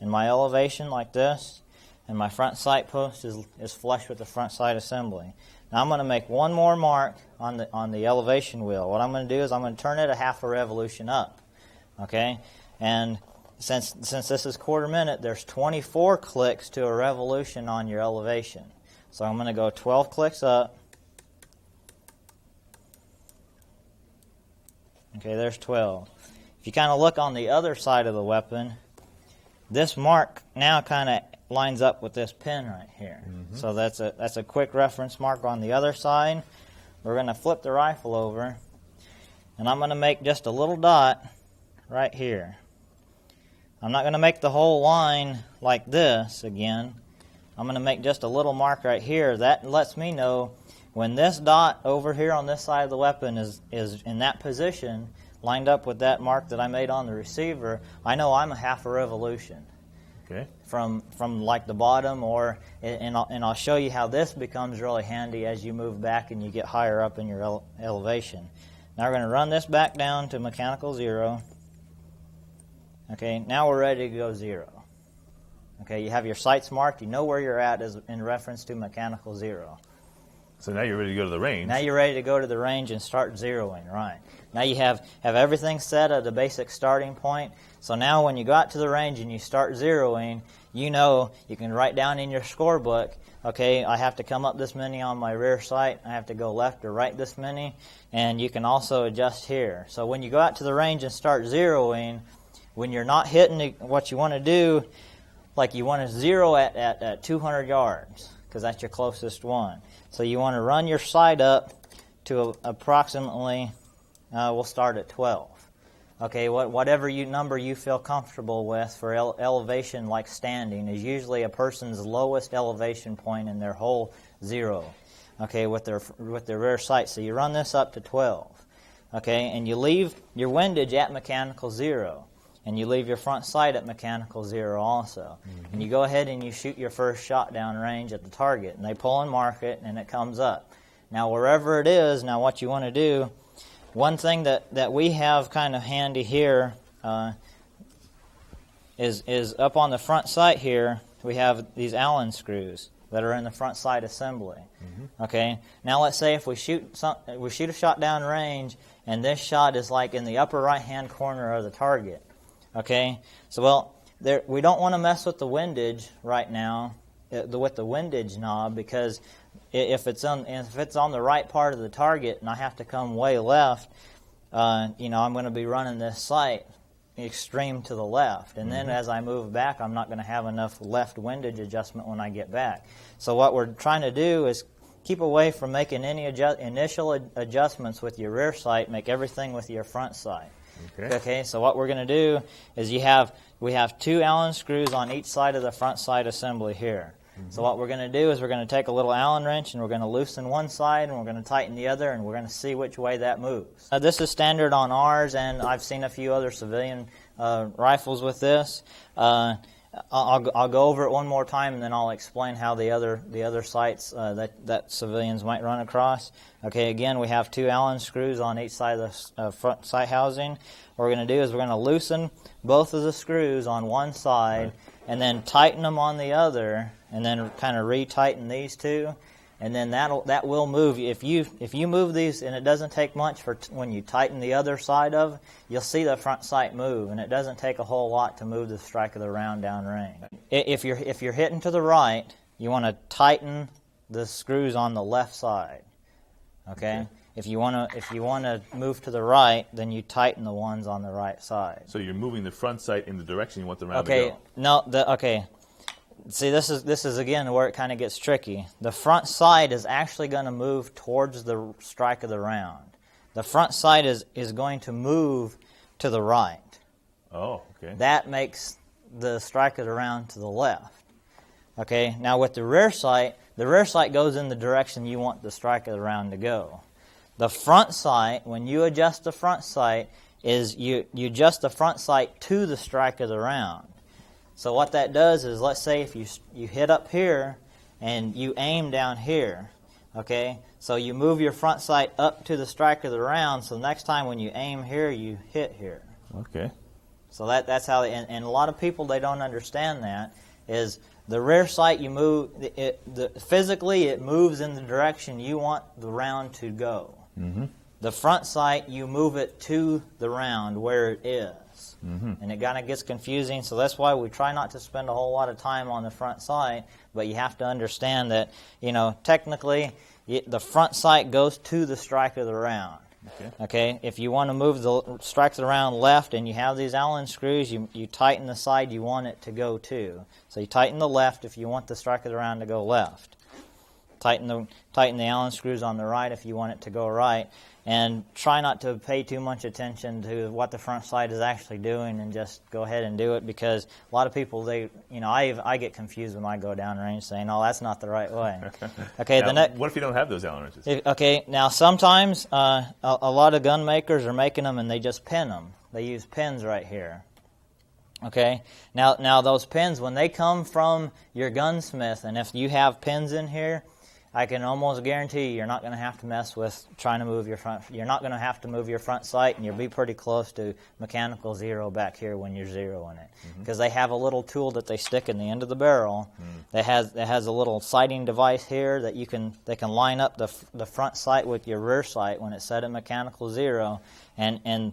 and my elevation like this. And my front sight post is flush with the front sight assembly. Now I'm going to make one more mark on the elevation wheel. What I'm going to do is I'm going to turn it a half a revolution up. Okay? And since this is quarter minute, there's 24 clicks to a revolution on your elevation. So I'm going to go 12 clicks up. Okay, there's 12. If you kind of look on the other side of the weapon, this mark now kind of lines up with this pin right here. Mm-hmm. So that's a quick reference mark on the other side. We're going to flip the rifle over, and I'm going to make just a little dot right here. I'm not going to make the whole line like this again. I'm going to make just a little mark right here. That lets me know when this dot over here on this side of the weapon is in that position, lined up with that mark that I made on the receiver, I know I'm a half a revolution. Okay. From like the bottom, and I'll show you how this becomes really handy as you move back and you get higher up in your elevation. Now we're going to run this back down to mechanical 0. Okay, now we're ready to go 0. Okay, you have your sights marked. You know where you're at as in reference to mechanical 0. So now you're ready to go to the range. Now you're ready to go to the range and start zeroing, right. Now you have everything set at the basic starting point. So now when you go out to the range and you start zeroing, you know you can write down in your scorebook, okay, I have to come up this many on my rear sight, I have to go left or right this many, and you can also adjust here. So when you go out to the range and start zeroing, when you're not hitting what you want to do, like you want to zero at 200 yards, because that's your closest one. So you want to run your sight up to approximately, we'll start at 12. Okay, whatever number you feel comfortable with for elevation, like standing, is usually a person's lowest elevation point in their whole 0. Okay, with their rear sight. So you run this up to 12. Okay, and you leave your windage at mechanical 0. And you leave your front sight at mechanical 0 also. Mm-hmm. And you go ahead and you shoot your first shot down range at the target. And they pull and mark it, and it comes up. Now, wherever it is, now what you want to do, one thing that we have kind of handy here is up on the front sight here, we have these Allen screws that are in the front sight assembly. Mm-hmm. Okay. Now let's say if we shoot a shot down range, and this shot is like in the upper right-hand corner of the target. Okay, so we don't want to mess with the windage right now, with the windage knob, because if it's on the right part of the target and I have to come way left, I'm going to be running this sight extreme to the left, and then as I move back, I'm not going to have enough left windage adjustment when I get back. So what we're trying to do is keep away from making any initial adjustments with your rear sight. Make everything with your front sight. Okay, so what we're going to do is we have 2 Allen screws on each side of the front sight assembly here. Mm-hmm. So what we're going to do is we're going to take a little Allen wrench and we're going to loosen one side and we're going to tighten the other, and we're going to see which way that moves. This is standard on ours, and I've seen a few other civilian rifles with this. I'll go over it one more time, and then I'll explain how the other sights that civilians might run across. Okay, again, we have 2 Allen screws on each side of the front sight housing. What we're going to do is we're going to loosen both of the screws on one side, and then tighten them on the other, and then kind of re-tighten these 2. And then that will move. If you move these, and it doesn't take much when you tighten the other side of it, you'll see the front sight move, and it doesn't take a whole lot to move the strike of the round down range. If you're hitting to the right, you want to tighten the screws on the left side, okay? If you want to move to the right, then you tighten the ones on the right side. So you're moving the front sight in the direction you want the round to Okay, go. no, okay. See, this is again where it kind of gets tricky. The front sight is actually going to move towards the strike of the round. The front sight is going to move to the right. Oh, okay. That makes the strike of the round to the left. Okay, now with the rear sight goes in the direction you want the strike of the round to go. The front sight, when you adjust the front sight, is you adjust the front sight to the strike of the round. So what that does is, let's say if you hit up here and you aim down here, okay? So you move your front sight up to the strike of the round, so next time when you aim here, you hit here. Okay. So that's how, and a lot of people, they don't understand that, is the rear sight you move, physically it moves in the direction you want the round to go. Mm-hmm. The front sight, you move it to the round where it is. Mm-hmm. And it kind of gets confusing, so that's why we try not to spend a whole lot of time on the front sight, but you have to understand that, technically, the front sight goes to the strike of the round. Okay. If you want to move the strike of the round left and you have these Allen screws, you tighten the side you want it to go to. So you tighten the left if you want the strike of the round to go left. Tighten the Allen screws on the right if you want it to go right. And try not to pay too much attention to what the front sight is actually doing, and just go ahead and do it, because a lot of people, I get confused when I go down range saying, "Oh, that's not the right way." Okay. Now, what if you don't have those Allen wrenches? Okay. Now sometimes a lot of gun makers are making them and they just pin them. They use pins right here. Okay. Now those pins, when they come from your gunsmith, and if you have pins in here, I can almost guarantee you're not going to have to mess with trying to move your front. You're not going to have to move your front sight, and you'll be pretty close to mechanical zero back here when you're zeroing it, because they have a little tool that they stick in the end of the barrel that has a little sighting device here that they can line up the front sight with your rear sight when it's set at mechanical zero, and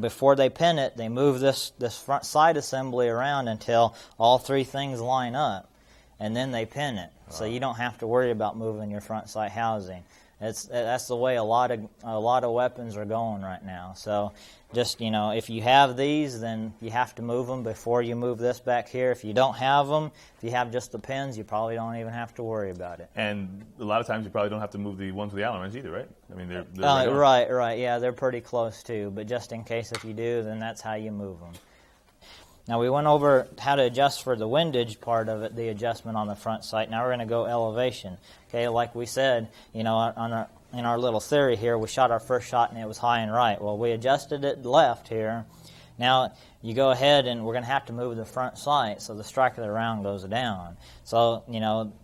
before they pin it, they move this front sight assembly around until all three things line up, and then they pin it. So you don't have to worry about moving your front sight housing. That's the way a lot of weapons are going right now. So just, if you have these, then you have to move them before you move this back here. If you don't have them, if you have just the pins, you probably don't even have to worry about it. And a lot of times you probably don't have to move the ones with the Allen wrench either, right? I mean, they're right. Yeah, they're pretty close too. But just in case if you do, then that's how you move them. Now we went over how to adjust for the windage part of it, the adjustment on the front sight. Now we're going to go elevation. Okay, like we said, in our little theory here, we shot our first shot and it was high and right. Well, we adjusted it left here. Now you go ahead and we're going to have to move the front sight so the strike of the round goes down. So,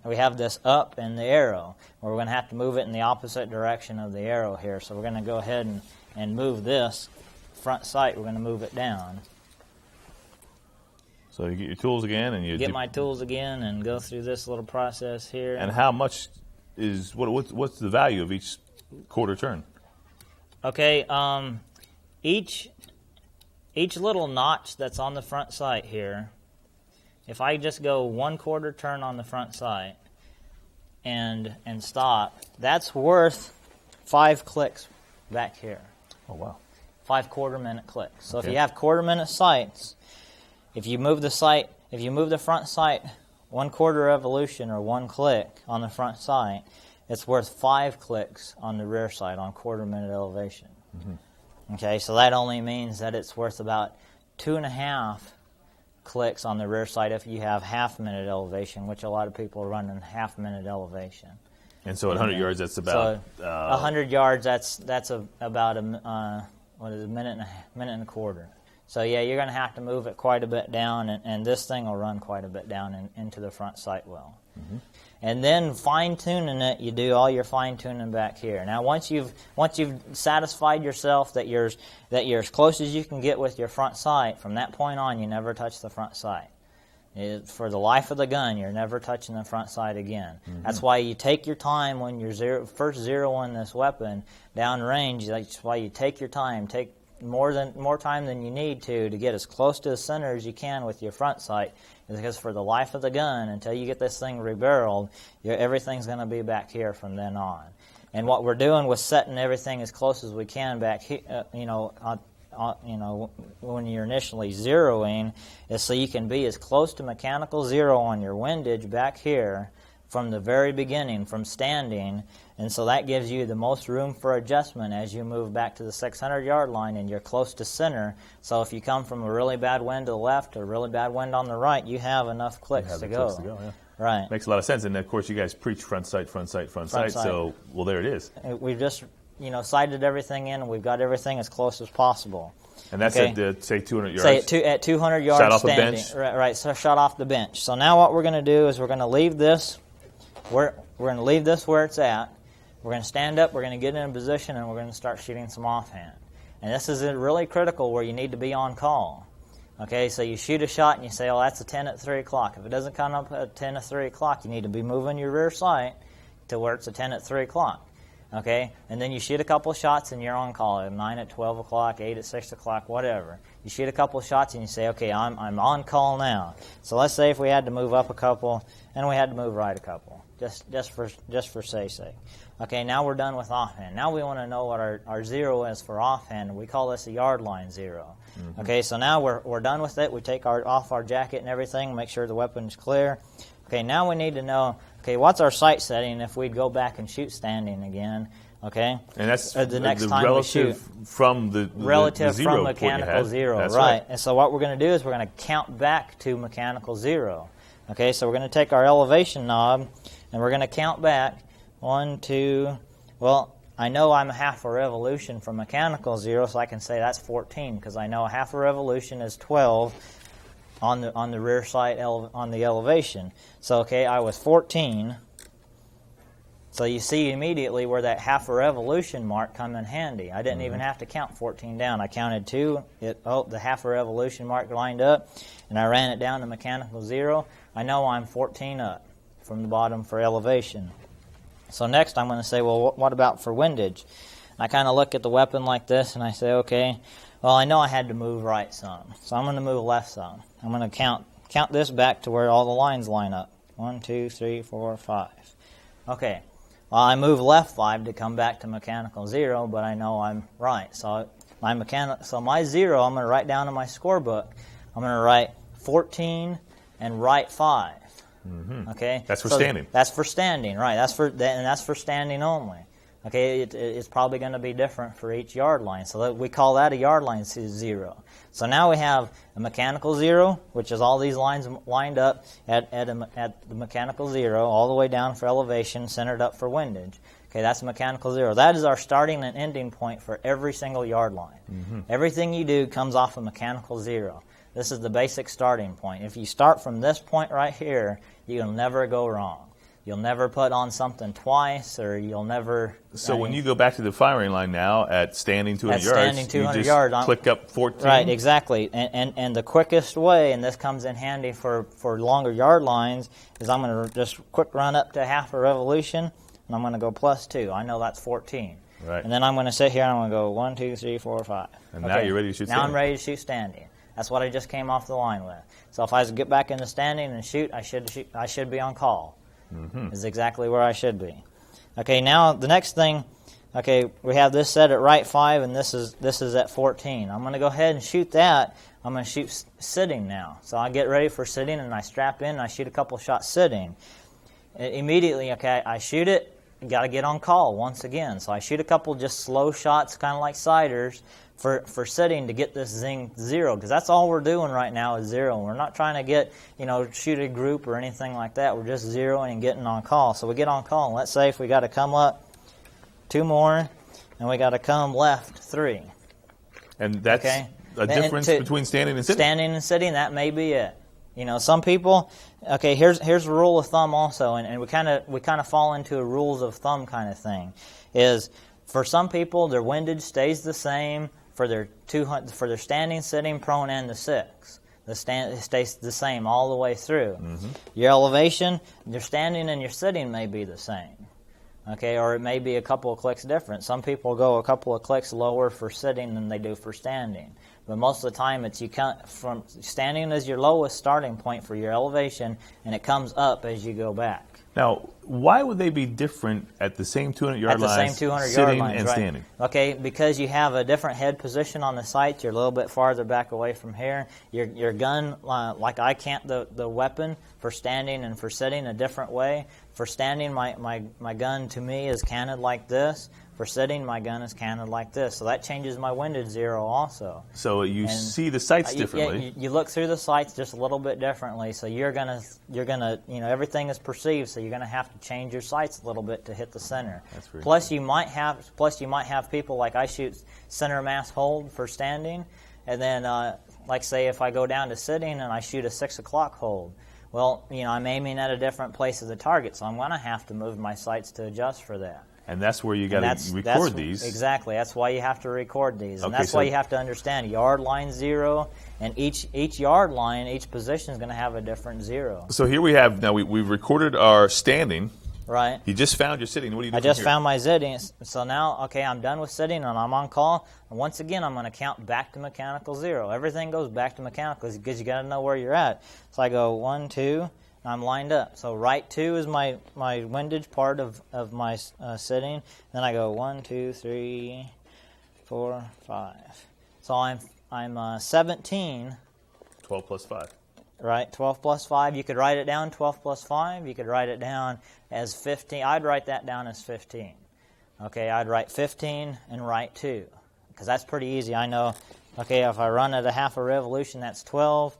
we have this up and the arrow. We're going to have to move it in the opposite direction of the arrow here. So we're going to go ahead and move this front sight. We're going to move it down. So you get your tools again, and you get my tools again, and go through this little process here. And how much is what's the value of each quarter turn? Okay, each little notch that's on the front sight here, if I just go 1/4 turn on the front sight and stop, that's worth 5 clicks back here. Oh wow! 5 quarter-minute clicks. So if you have quarter-minute sights, if you move the front sight 1/4 revolution or 1 click on the front sight, it's worth 5 clicks on the rear sight on quarter-minute elevation. Mm-hmm. Okay, so that only means that it's worth about 2.5 clicks on the rear sight if you have half-minute elevation, which a lot of people are running half-minute elevation. And so at 100 yards, that's about 100 yards. That's about a minute and a quarter. So yeah, you're going to have to move it quite a bit down, and this thing will run quite a bit down into the front sight well. Mm-hmm. And then fine-tuning it, you do all your fine-tuning back here. Now once you've satisfied yourself that you're as close as you can get with your front sight, from that point on you never touch the front sight. For the life of the gun, you're never touching the front sight again. Mm-hmm. That's why you take your time when you're first zeroing this weapon down range. That's why you take your time, take more time than you need to get as close to the center as you can with your front sight, because for the life of the gun, until you get this thing rebarreled, everything's going to be back here from then on. And what we're doing with setting everything as close as we can back here, when you're initially zeroing, is so you can be as close to mechanical zero on your windage back here from the very beginning, from standing, and so that gives you the most room for adjustment as you move back to the 600-yard line and you're close to center. So if you come from a really bad wind to the left or a really bad wind on the right, you have enough clicks to go. Yeah. Right. Makes a lot of sense. And, of course, you guys preach front sight. So, well, there it is. We've just, sighted everything in, and we've got everything as close as possible. And that's at, say, 200 yards? Say at 200 yards shot off standing. The bench? Right, so shot off the bench. So now what we're going to do is we're going to leave this where it's at. We're going to stand up, we're going to get in a position, and we're going to start shooting some offhand. And this is really critical where you need to be on call. Okay, so you shoot a shot and you say, oh, that's a 10 at 3 o'clock. If it doesn't come up at 10 at 3 o'clock, you need to be moving your rear sight to where it's a 10 at 3 o'clock. Okay, and then you shoot a couple of shots and you're on call at 9 at 12 o'clock, 8 at 6 o'clock, whatever. You shoot a couple of shots and you say, okay, I'm on call now. So let's say if we had to move up a couple and we had to move right a couple, just for say's sake. Okay, now we're done with offhand. Now we want to know what our zero is for offhand. We call this a yard line zero. Mm-hmm. Okay, so now we're done with it. We take off our jacket and everything, make sure the weapon's clear. Okay, now we need to know, okay, what's our sight setting if we'd go back and shoot standing again? Okay, and that's the next time relative we shoot. From the relative zero from mechanical zero, that's right? And so what we're going to do is we're going to count back to mechanical zero. Okay, so we're going to take our elevation knob and we're going to count back 1, 2. Well, I know I'm a half a revolution from mechanical zero, so I can say that's 14 because I know a half a revolution is 12 on the rear sight on the elevation. So okay, I was 14. So you see immediately where that half a revolution mark come in handy. I didn't even have to count 14 down. I counted 2. The half a revolution mark lined up, and I ran it down to mechanical zero. I know I'm 14 up from the bottom for elevation. So next I'm going to say, well, what about for windage? I kind of look at the weapon like this, and I say, okay, well, I know I had to move right some, so I'm going to move left some. I'm going to count this back to where all the lines line up. 1, 2, 3, 4, 5. Okay. Well, I move left 5 to come back to mechanical zero, but I know I'm right. So my zero, I'm going to write down in my scorebook. I'm going to write 14 and right 5. Mm-hmm. Okay, that's for standing. That's for standing, right? That's for standing only. Okay, it's probably going to be different for each yard line, so we call that a yard line zero. So now we have a mechanical zero, which is all these lines lined up at the mechanical zero, all the way down for elevation, centered up for windage. Okay, that's a mechanical zero. That is our starting and ending point for every single yard line. Mm-hmm. Everything you do comes off a mechanical zero. This is the basic starting point. If you start from this point right here, you'll never go wrong. You'll never put on something twice, or you'll never... So when you go back to the firing line now at standing 200 yards, you just click up 14? Right, exactly. And the quickest way, and this comes in handy for longer yard lines, is I'm going to just quick run up to half a revolution, and I'm going to go +2. I know that's 14. Right. And then I'm going to sit here and I'm going to go 1, 2, 3, 4, 5. And now you're ready to shoot standing. Now I'm ready to shoot standing. That's what I just came off the line with. So if I get back into standing and shoot, I should be on call. Mm-hmm. Is exactly where I should be. Okay, now the next thing, okay, we have this set at right 5, and this is at 14. I'm going to go ahead and shoot that. I'm going to shoot sitting now. So I get ready for sitting, and I strap in, and I shoot a couple shots sitting. Immediately, okay, I shoot it. Got to get on call once again. So I shoot a couple just slow shots, kind of like siders, for sitting to get this zing zero, because that's all we're doing right now is zero. We're not trying to get, shoot a group or anything like that. We're just zeroing and getting on call. So we get on call, and let's say if we got to come up 2 more, and we got to come left 3. And that's a difference between standing and sitting? Standing and sitting, that may be it. Some people, okay, here's a rule of thumb also, and we kind of fall into a rules of thumb kind of thing, is for some people their windage stays the same for their standing, sitting, prone, and the 6. It stays the same all the way through. Mm-hmm. Your elevation, your standing and your sitting may be the same. Okay, or it may be a couple of clicks different. Some people go a couple of clicks lower for sitting than they do for standing. But most of the time, it's you count from standing as your lowest starting point for your elevation, and it comes up as you go back. Now, why would they be different at the same 200-yard line, at the same 200-yard sitting lines, and right? standing? Okay, because you have a different head position on the sights, you're a little bit farther back away from here. Your gun, like I count the weapon for standing and for sitting a different way. For standing, my gun to me is canted like this. For sitting, my gun is canted like this. So that changes my windage zero also. So you see the sights differently. Yeah, you look through the sights just a little bit differently. So you're gonna, everything is perceived. So you're gonna have to change your sights a little bit to hit the center. That's very Plus you might have people like I shoot center mass hold for standing, and then like say if I go down to sitting and I shoot a 6 o'clock hold. Well, I'm aiming at a different place of the target, so I'm gonna have to move my sights to adjust for that. And that's where you got to record these. Exactly. That's why you have to record these. And Okay, that's why you have to understand yard line zero, and each yard line, each position is going to have a different zero. So here we have, now we've recorded our standing. Right. You just found your sitting. What do you do I from just here? found my sitting. So now, okay, I'm done with sitting and I'm on call. And once again, I'm going to count back to mechanical zero. Everything goes back to mechanical because you got to know where you're at. So I go 1, 2. I'm lined up. So right 2 is my windage part of my sitting. Then I go 1, 2, 3, 4, 5. So I'm 17. 12 plus 5. Right, 12 plus 5. You could write it down 12 plus 5. You could write it down as 15. I'd write that down as 15. Okay, I'd write 15 and write 2 because that's pretty easy. I know, okay, if I run at a half a revolution, that's 12.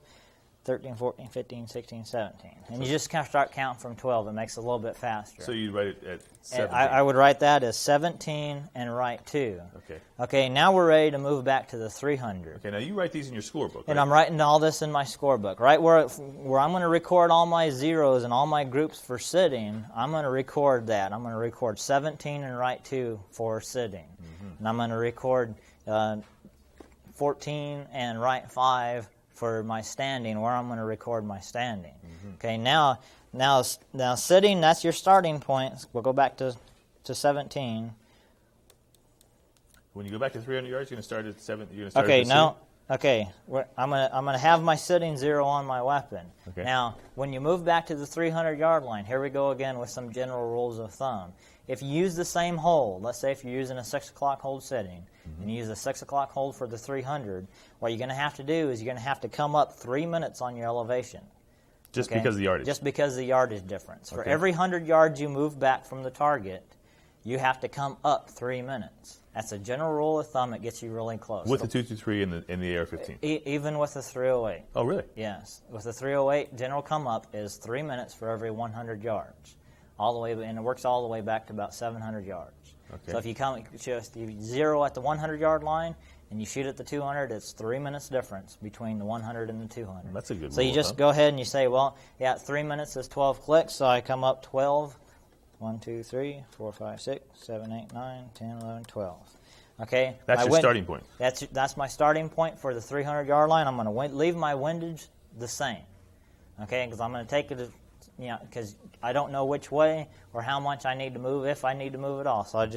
13, 14, 15, 16, 17. And you just kind of start counting from 12. It makes it a little bit faster. So you'd write it at 17. I would write that as 17 and write 2. Okay. Okay, now we're ready to move back to the 300. Okay, now you write these in your scorebook, right? And I'm writing all this in my scorebook. Right where I'm going to record all my zeros and all my groups for sitting, I'm going to record that. I'm going to record 17 and write 2 for sitting. Mm-hmm. And I'm going to record 14 and write 5 for my standing, where I'm going to record my standing. Mm-hmm. Okay, now sitting, that's your starting point. We'll go back to 17. When you go back to 300 yards, you're going to start at 7. You're going to start Okay, at now, okay, I'm going to have my sitting zero on my weapon. Okay. Now, when you move back to the 300-yard line, here we go again with some general rules of thumb. If you use the same hold, let's say if you're using a 6 o'clock hold sitting, and you use a 6 o'clock hold for the 300, what you're going to have to do is you're going to have to come up 3 minutes on your elevation. Just because of the yardage? Just because of the yardage difference. For every 100 yards you move back from the target, you have to come up 3 minutes. That's a general rule of thumb. It gets you really close. With the 223 and the AR-15? Even with the 308. Oh, really? Yes. With the 308, general come up is 3 minutes for every 100 yards. All the way, and it works all the way back to about 700 yards. Okay. So if you zero at the 100-yard line and you shoot at the 200, it's 3 minutes difference between the 100 and the 200. That's a good So you just go ahead and you say, well, yeah, 3 minutes is 12 clicks, so I come up 12. 1, 2, 3, 4, 5, 6, 7, 8, 9, 10, 11, 12. Okay? That's your starting point. That's my starting point for the 300-yard line. I'm going to leave my windage the same. Okay? Because I'm going to take it, because I don't know which way or how much I need to move, if I need to move at all. So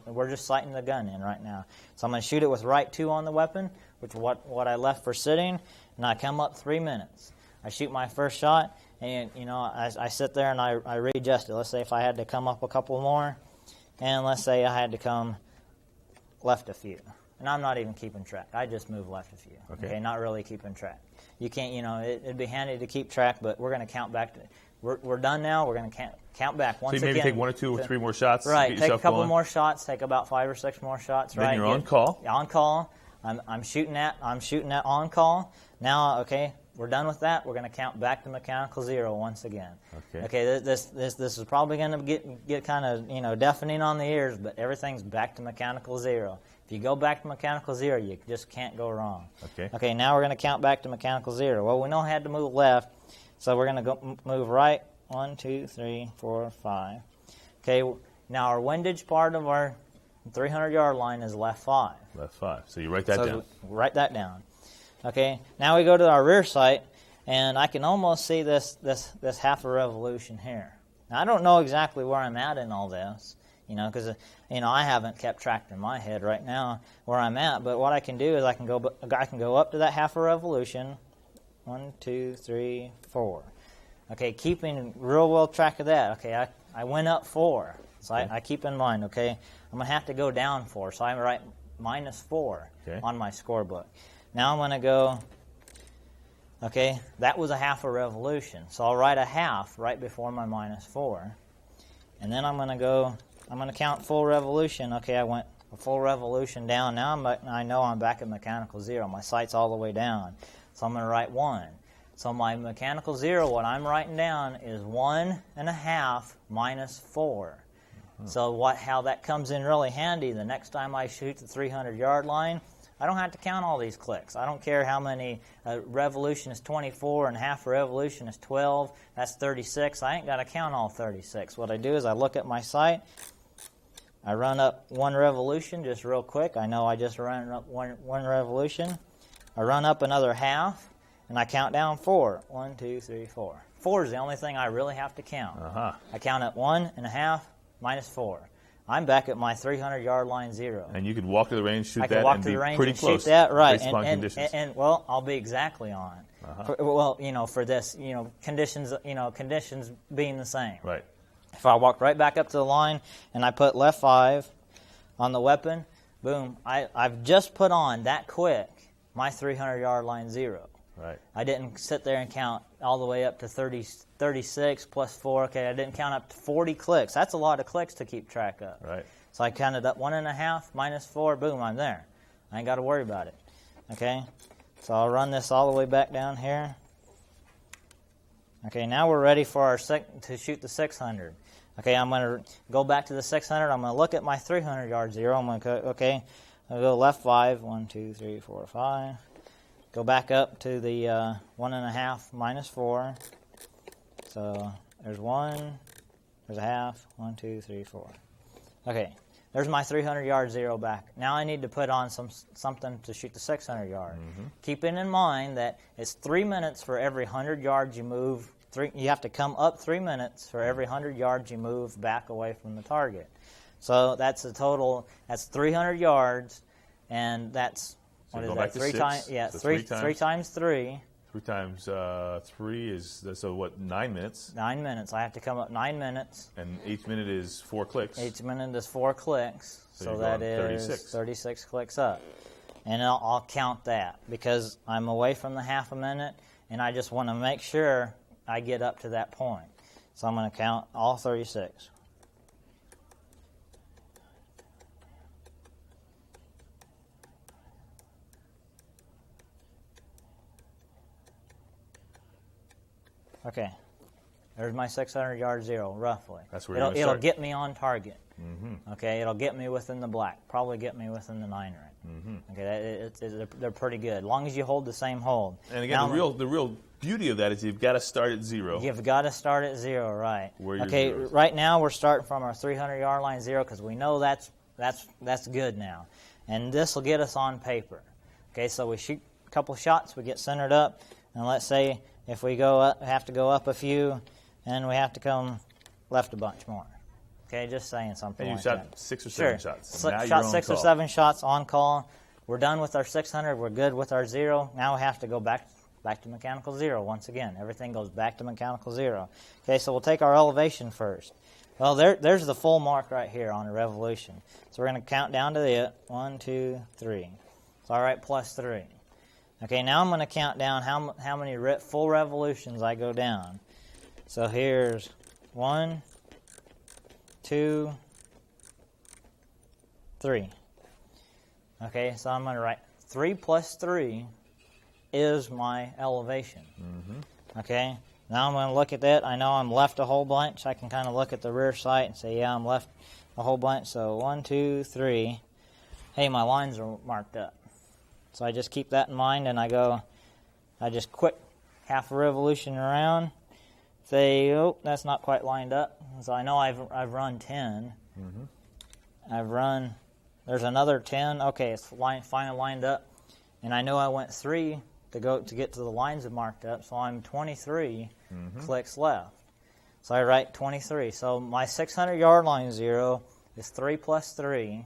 we're just sighting the gun in right now. So I'm going to shoot it with right 2 on the weapon, which is what I left for sitting, and I come up 3 minutes. I shoot my first shot, and I sit there and I readjust it. Let's say if I had to come up a couple more, and let's say I had to come left a few. And I'm not even keeping track. I just move left a few. Okay, not really keeping track. You can't, it'd be handy to keep track, but we're going to count back to. We're done now. We're going to count back once again. So you maybe take 1 or 2 or 3 more shots. Right. Take a couple going. more shots. Take about 5 or 6 more shots. Then right. you're on call. On call. I'm shooting at on call. Now, okay, we're done with that. We're going to count back to mechanical zero once again. Okay. This is probably going to get kind of deafening on the ears, but everything's back to mechanical zero. If you go back to mechanical zero, you just can't go wrong. Okay. Now we're going to count back to mechanical zero. Well, we know how to move left, so we're going to move right. 1, 2, 3, 4, 5. Okay. Now our windage part of our 300-yard line is left 5. Left 5. So you write that down. Write that down. Okay. Now we go to our rear sight, and I can almost see this half a revolution here. Now I don't know exactly where I'm at in all this, because I haven't kept track in my head right now where I'm at. But what I can do is I can go up to that half a revolution. 1, 2, 3, 4. Okay, keeping real well track of that. Okay, I went up 4. So I keep in mind, okay, I'm going to have to go down 4. So I write -4 on my scorebook. Now I'm going to go, okay, that was a half a revolution. So I'll write a half right before my -4. And then I'm going to count full revolution. Okay, I went a full revolution down. Now I know I'm back at mechanical 0. My sight's all the way down. So I'm going to write 1. So my mechanical 0, what I'm writing down is 1.5 minus 4. So how that comes in really handy, the next time I shoot the 300-yard line, I don't have to count all these clicks. I don't care how many, revolution is 24 and half a revolution is 12. That's 36. I ain't got to count all 36. What I do is I look at my sight. I run up 1 revolution just real quick. I know I just ran up one revolution. I run up another half, and I count down 4. 1, 2, 3, 4. 4 is the only thing I really have to count. I count at 1.5 minus 4. I'm back at my 300-yard line 0. And you could walk to the range, shoot I that, can walk and to the be range pretty and close. shoot that, right? Based upon conditions. And well, I'll be exactly on. For this, conditions being the same. Right. If I walk right back up to the line and I put left 5 on the weapon, boom! I've just put on that quick my 300-yard line 0. Right. I didn't sit there and count all the way up to 36 plus 4. Okay, I didn't count up to 40 clicks. That's a lot of clicks to keep track of. Right. So I counted up 1.5 minus 4. Boom, I'm there. I ain't got to worry about it. Okay, so I'll run this all the way back down here. Okay, now we're ready for to shoot the 600. Okay, I'm going to go back to the 600. I'm going to look at my 300-yard 0. I'm going to go, I'll go left 5. 1, 2, 3, 4, 5. Go back up to the 1.5 minus 4. So there's 1, there's a half, 1, 2, 3, 4. Okay, there's my 300-yard 0 back. Now I need to put on something to shoot the 600-yard. Keeping in mind that it's 3 minutes for every 100 yards you move. You have to come up 3 minutes for every 100 yards you move back away from the target. So that's a total. That's 300 yards, and that's. So what is go that? back to 3 6. times, yeah, So 3 times 3. 3 times 3 is, so what, 9 minutes? 9 minutes. I have to come up 9 minutes. And each minute is 4 clicks. Each minute is 4 clicks. So that is 36 clicks up. And I'll count that because I'm away from the half a minute, and I just want to make sure I get up to that point. So I'm going to count all 36. Okay, there's my 600-yard 0, roughly. That's where you're it'll get me on target. Mm-hmm. Okay, it'll get me within the black. Probably get me within the 9 ring. Mm-hmm. Okay, they're pretty good. As long as you hold the same hold. And again, the real beauty of that is you've got to start at 0. You've got to start at 0, right? Okay, right now we're starting from our 300-yard line 0 because we know that's good now. And this will get us on paper. Okay, so we shoot a couple shots, we get centered up, and let's say if we have to go up a few, and we have to come left a bunch more. Okay, just saying something and like you that. shot 6 or 7 shots. Now Shot you're 6 on or call. 7 shots on call. We're done with our 600. We're good with our 0. Now we have to go back to mechanical 0 once again. Everything goes back to mechanical 0. Okay, so we'll take our elevation first. Well, there's the full mark right here on a revolution. So we're going to count down to the 1, 2, 3. So all right, plus 3. Okay, now I'm going to count down how many full revolutions I go down. So here's 1, 2, 3. Okay, so I'm going to write 3 plus 3 is my elevation. Mm-hmm. Okay, now I'm going to look at that. I know I'm left a whole bunch. I can kind of look at the rear sight and say, yeah, I'm left a whole bunch. So 1, 2, 3. Hey, my lines are marked up. So I just keep that in mind, and I just quick half a revolution around. Say, oh, that's not quite lined up. So I know I've run 10. Mm-hmm. There's another 10. Okay, it's finally lined up. And I know I went 3 to get to the lines that marked up, so I'm 23 clicks left. So I write 23. So my 600-yard line 0 is 3 plus 3,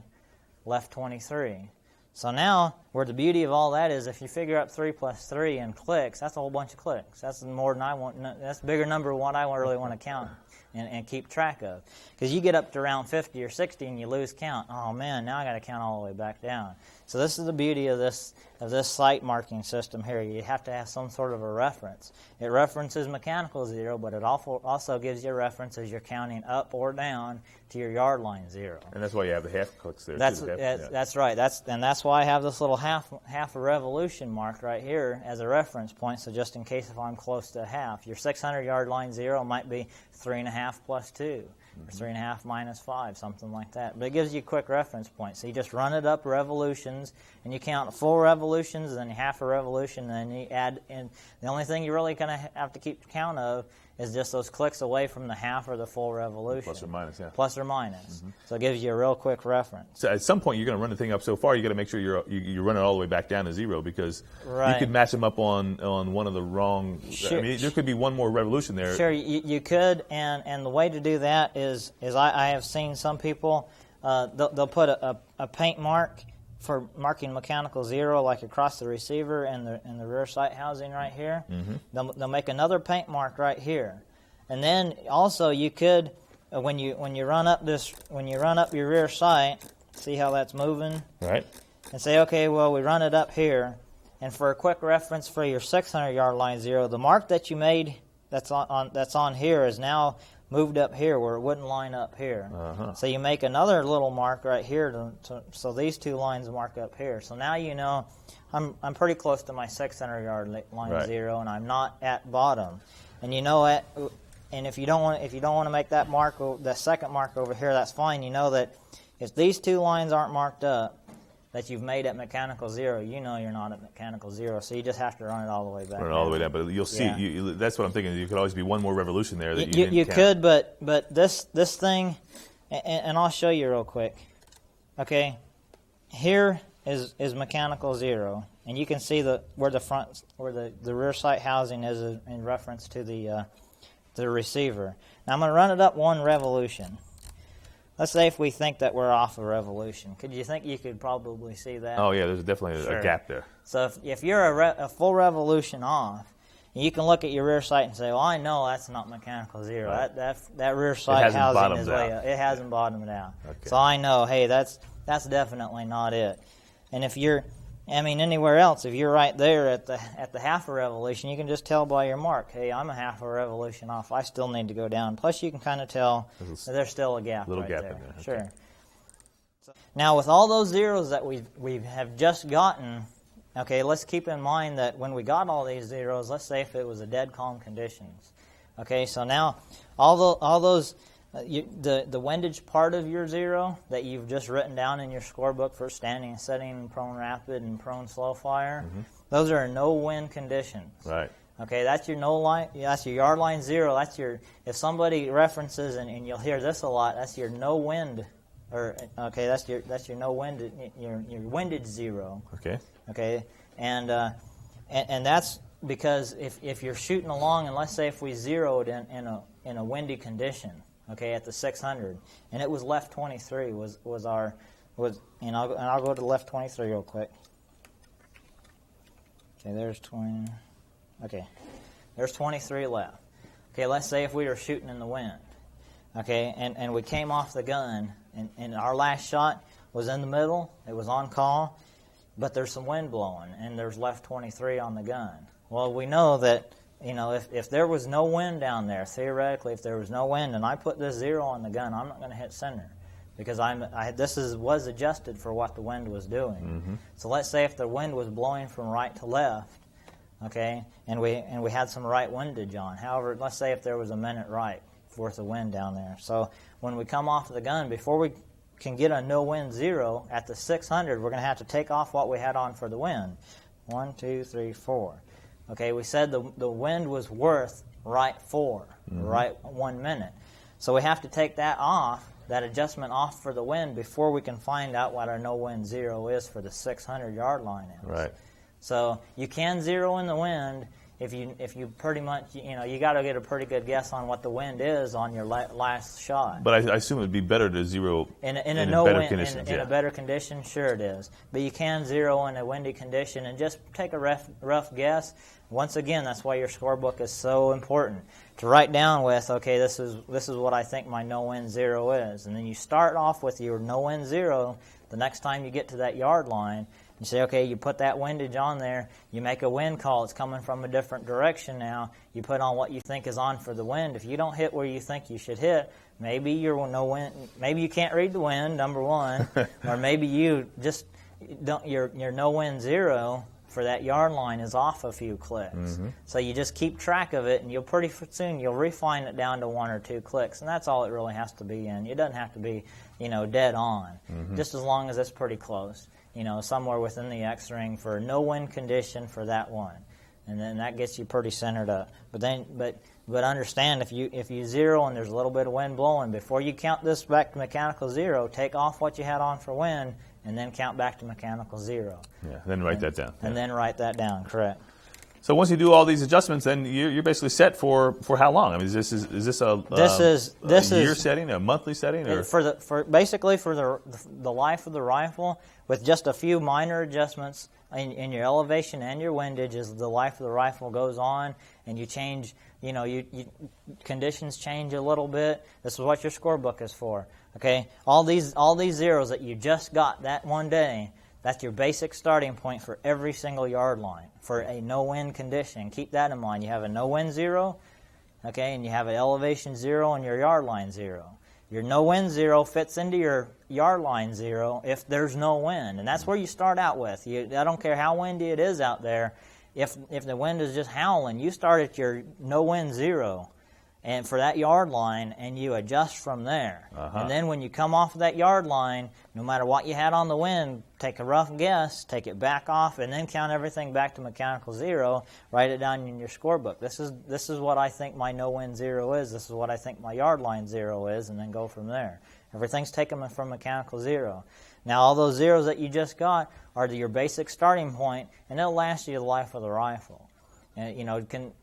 left 23. So now Where the beauty of all that is, if you figure up 3 plus 3 in clicks, that's a whole bunch of clicks. That's more than I want. That's a bigger number than what I really want to count and keep track of. Because you get up to around 50 or 60 and you lose count. Oh man, now I got to count all the way back down. So this is the beauty of this site marking system here. You have to have some sort of a reference. It references mechanical zero, but it also gives you a reference as you're counting up or down to your yard line zero. And that's why you have the half clicks there. That's too, that's right. That's why I have this little half a revolution mark right here as a reference point. So just in case if I'm close to a half, your 600 yard line zero might be 3.5 plus 2. Or 3.5 minus 5, something like that. But it gives you a quick reference point. So you just run it up revolutions, and you count full revolutions, and then half a revolution, and then you add in. The only thing you really kind of have to keep count of is just those clicks away from the half or the full revolution. Plus or minus, yeah. Plus or minus. So it gives you a real quick reference. So at some point, you're going to run the thing up so far, you got to make sure you run it all the way back down to zero, because you could match them up on one of the wrong. Sure. I mean, there could be one more revolution there. Sure, you could, and the way to do that is I have seen some people they'll put a paint mark for marking mechanical zero, like across the receiver and the rear sight housing right here. They'll make another paint mark right here, and then also you could when you run up your rear sight, see how that's moving, right? And say, okay, well, we run it up here, and for a quick reference for your 600 yard line zero, the mark that you made that's on here is now moved up here where it wouldn't line up here. So you make another little mark right here so these two lines mark up here. So now you know I'm pretty close to my 600 yard line zero, and I'm not at bottom. And you know it. And if you don't want to make that mark, the second mark over here, that's fine. You know that if these two lines aren't marked up, that you've made at mechanical zero, you know you're not at mechanical zero, so you just have to run it all the way back. Run it all the way down, but you'll see. Yeah. That's what I'm thinking. You could always be one more revolution there that you didn't count. could, but this thing, and I'll show you real quick. Okay, here is mechanical zero, and you can see where the rear sight housing is in reference to the receiver. Now I'm going to run it up one revolution. Let's say if we think that we're off a revolution. Could you think you could probably see that? Oh, yeah, there's definitely a gap there. So if you're a full revolution off, you can look at your rear sight and say, well, I know that's not mechanical zero. Right. That rear sight housing is way up. It Yeah. hasn't bottomed out. Okay. So I know, hey, that's definitely not it. And if you're, anywhere else, if you're right there at the half a revolution, you can just tell by your mark, hey, I'm a half a revolution off. I still need to go down. Plus, you can kind of tell that there's still a gap. Little right gap there. in there. Okay. Sure. Now, with all those zeros that we have just gotten, okay, let's keep in mind that when we got all these zeros, let's say if it was a dead calm conditions. Okay, so now all those. The windage part of your zero that you've just written down in your scorebook for standing and setting, prone rapid and prone slow fire, those are no wind conditions. Right. Okay, that's your no line. That's your yard line zero. That's your, if somebody references and you'll hear this a lot, that's your no wind, or okay, that's your no wind, your windage zero. Okay. Okay, and that's because if you're shooting along, and let's say if we zeroed in a windy condition. Okay, at the 600, and it was left 23 and I'll go to left 23 real quick. Okay, there's 20. Okay, there's 23 left. Okay, let's say if we were shooting in the wind. Okay, and we came off the gun, and our last shot was in the middle. It was on call, but there's some wind blowing, and there's left 23 on the gun. Well, we know that. If there was no wind down there, theoretically, if there was no wind, and I put this zero on the gun, I'm not going to hit center because was adjusted for what the wind was doing. So let's say if the wind was blowing from right to left, okay, and we had some right windage on. However, let's say if there was a minute right worth of wind down there. So when we come off the gun, before we can get a no wind zero at the 600, we're going to have to take off what we had on for the wind. 1, 2, 3, 4. Okay, we said the wind was worth right 4, right 1 minute. So we have to take that off, that adjustment off for the wind before we can find out what our no wind zero is for the 600 yard line is. Right. So you can zero in the wind if you pretty much, you got to get a pretty good guess on what the wind is on your last shot. But I assume it would be better to zero in a no better wind, conditions. in a better condition, sure it is. But you can zero in a windy condition and just take a rough guess. Once again, that's why your scorebook is so important. To write down with, okay, this is what I think my no-wind zero is. And then you start off with your no-wind zero the next time you get to that yard line. You say, okay, you put that windage on there. You make a wind call. It's coming from a different direction now. You put on what you think is on for the wind. If you don't hit where you think you should hit, maybe you're no wind. Maybe you can't read the wind, number one, or maybe you just don't. Your no wind zero for that yard line is off a few clicks. Mm-hmm. So you just keep track of it, and you'll pretty soon you'll refine it down to 1 or 2 clicks, and that's all it really has to be in. It doesn't have to be, dead on, just as long as it's pretty close. Somewhere within the X ring for no wind condition for that one, and then that gets you pretty centered up. But understand if you zero and there's a little bit of wind blowing, before you count this back to mechanical zero, take off what you had on for wind, and then count back to mechanical zero. Yeah, then write that down. And then write that down, correct. So once you do all these adjustments, then you're basically set for how long? I mean, is this a year setting, a monthly setting, or basically for the life of the rifle, with just a few minor adjustments in your elevation and your windage as the life of the rifle goes on, and you change, conditions change a little bit. This is what your scorebook is for. Okay, all these zeros that you just got that one day. That's your basic starting point for every single yard line for a no-wind condition. Keep that in mind. You have a no-wind zero, okay, and you have an elevation zero and your yard line zero. Your no-wind zero fits into your yard line zero if there's no wind, and that's where you start out with. I don't care how windy it is out there. If the wind is just howling, you start at your no-wind zero and for that yard line, and you adjust from there. And then when you come off of that yard line, no matter what you had on the wind, take a rough guess, take it back off, and then count everything back to mechanical zero, write it down in your scorebook. This is what I think my no-wind zero is, this is what I think my yard line zero is, and then go from there. Everything's taken from mechanical zero. Now all those zeros that you just got are your basic starting point, and it'll last you the life of the rifle. And, it can...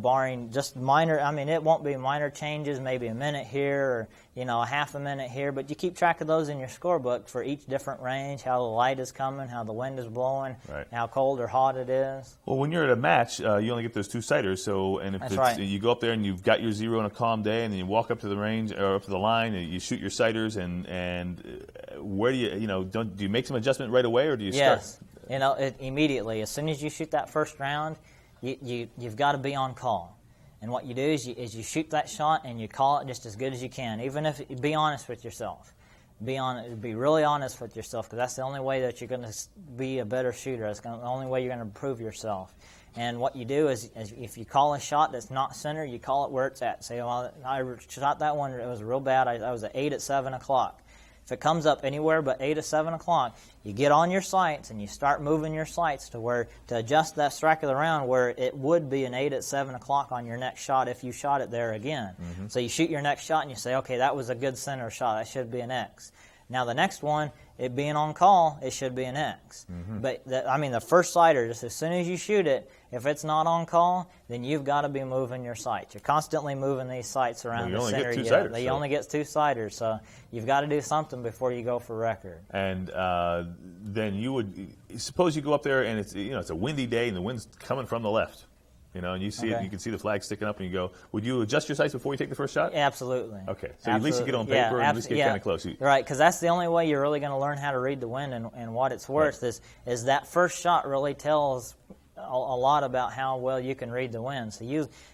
barring just minor, it won't be minor changes, maybe a minute here or, a half a minute here, but you keep track of those in your scorebook for each different range, how the light is coming, how the wind is blowing, how cold or hot it is. Well, when you're at a match, you only get those 2 sighters, and if you go up there and you've got your zero on a calm day, and then you walk up to the range, or up to the line, and you shoot your sighters, and where do do you make some adjustment right away, or do you start? Yes, immediately. As soon as you shoot that first round, you've got to be on call. And what you do is you shoot that shot and you call it just as good as you can. Even if be honest with yourself, be really honest with yourself, because that's the only way that you're going to be a better shooter. That's the only way you're going to improve yourself. And what you do is if you call a shot that's not center, you call it where it's at. Say, well, I shot that one. It was real bad. I was at 8 at 7 o'clock. If it comes up anywhere but 8 or 7 o'clock, you get on your sights and you start moving your sights to adjust that strike of the round where it would be an 8 at 7 o'clock on your next shot if you shot it there again. So you shoot your next shot and you say, okay, that was a good center shot. That should be an X. Now the next one, it being on call, it should be an X. But the first sighter, just as soon as you shoot it, if it's not on call, then you've got to be moving your sights. You're constantly moving these sights around the center. You only get 2 sighters, so you've got to do something before you go for record. And then you would suppose you go up there and it's a windy day and the wind's coming from the left. And you see it, you can see the flag sticking up, and you go, would you adjust your sights before you take the first shot? Absolutely. Okay, so at least you get on paper and at least get kind of close. Right, because that's the only way you're really going to learn how to read the wind and what it's worth is that first shot really tells a lot about how well you can read the wind. So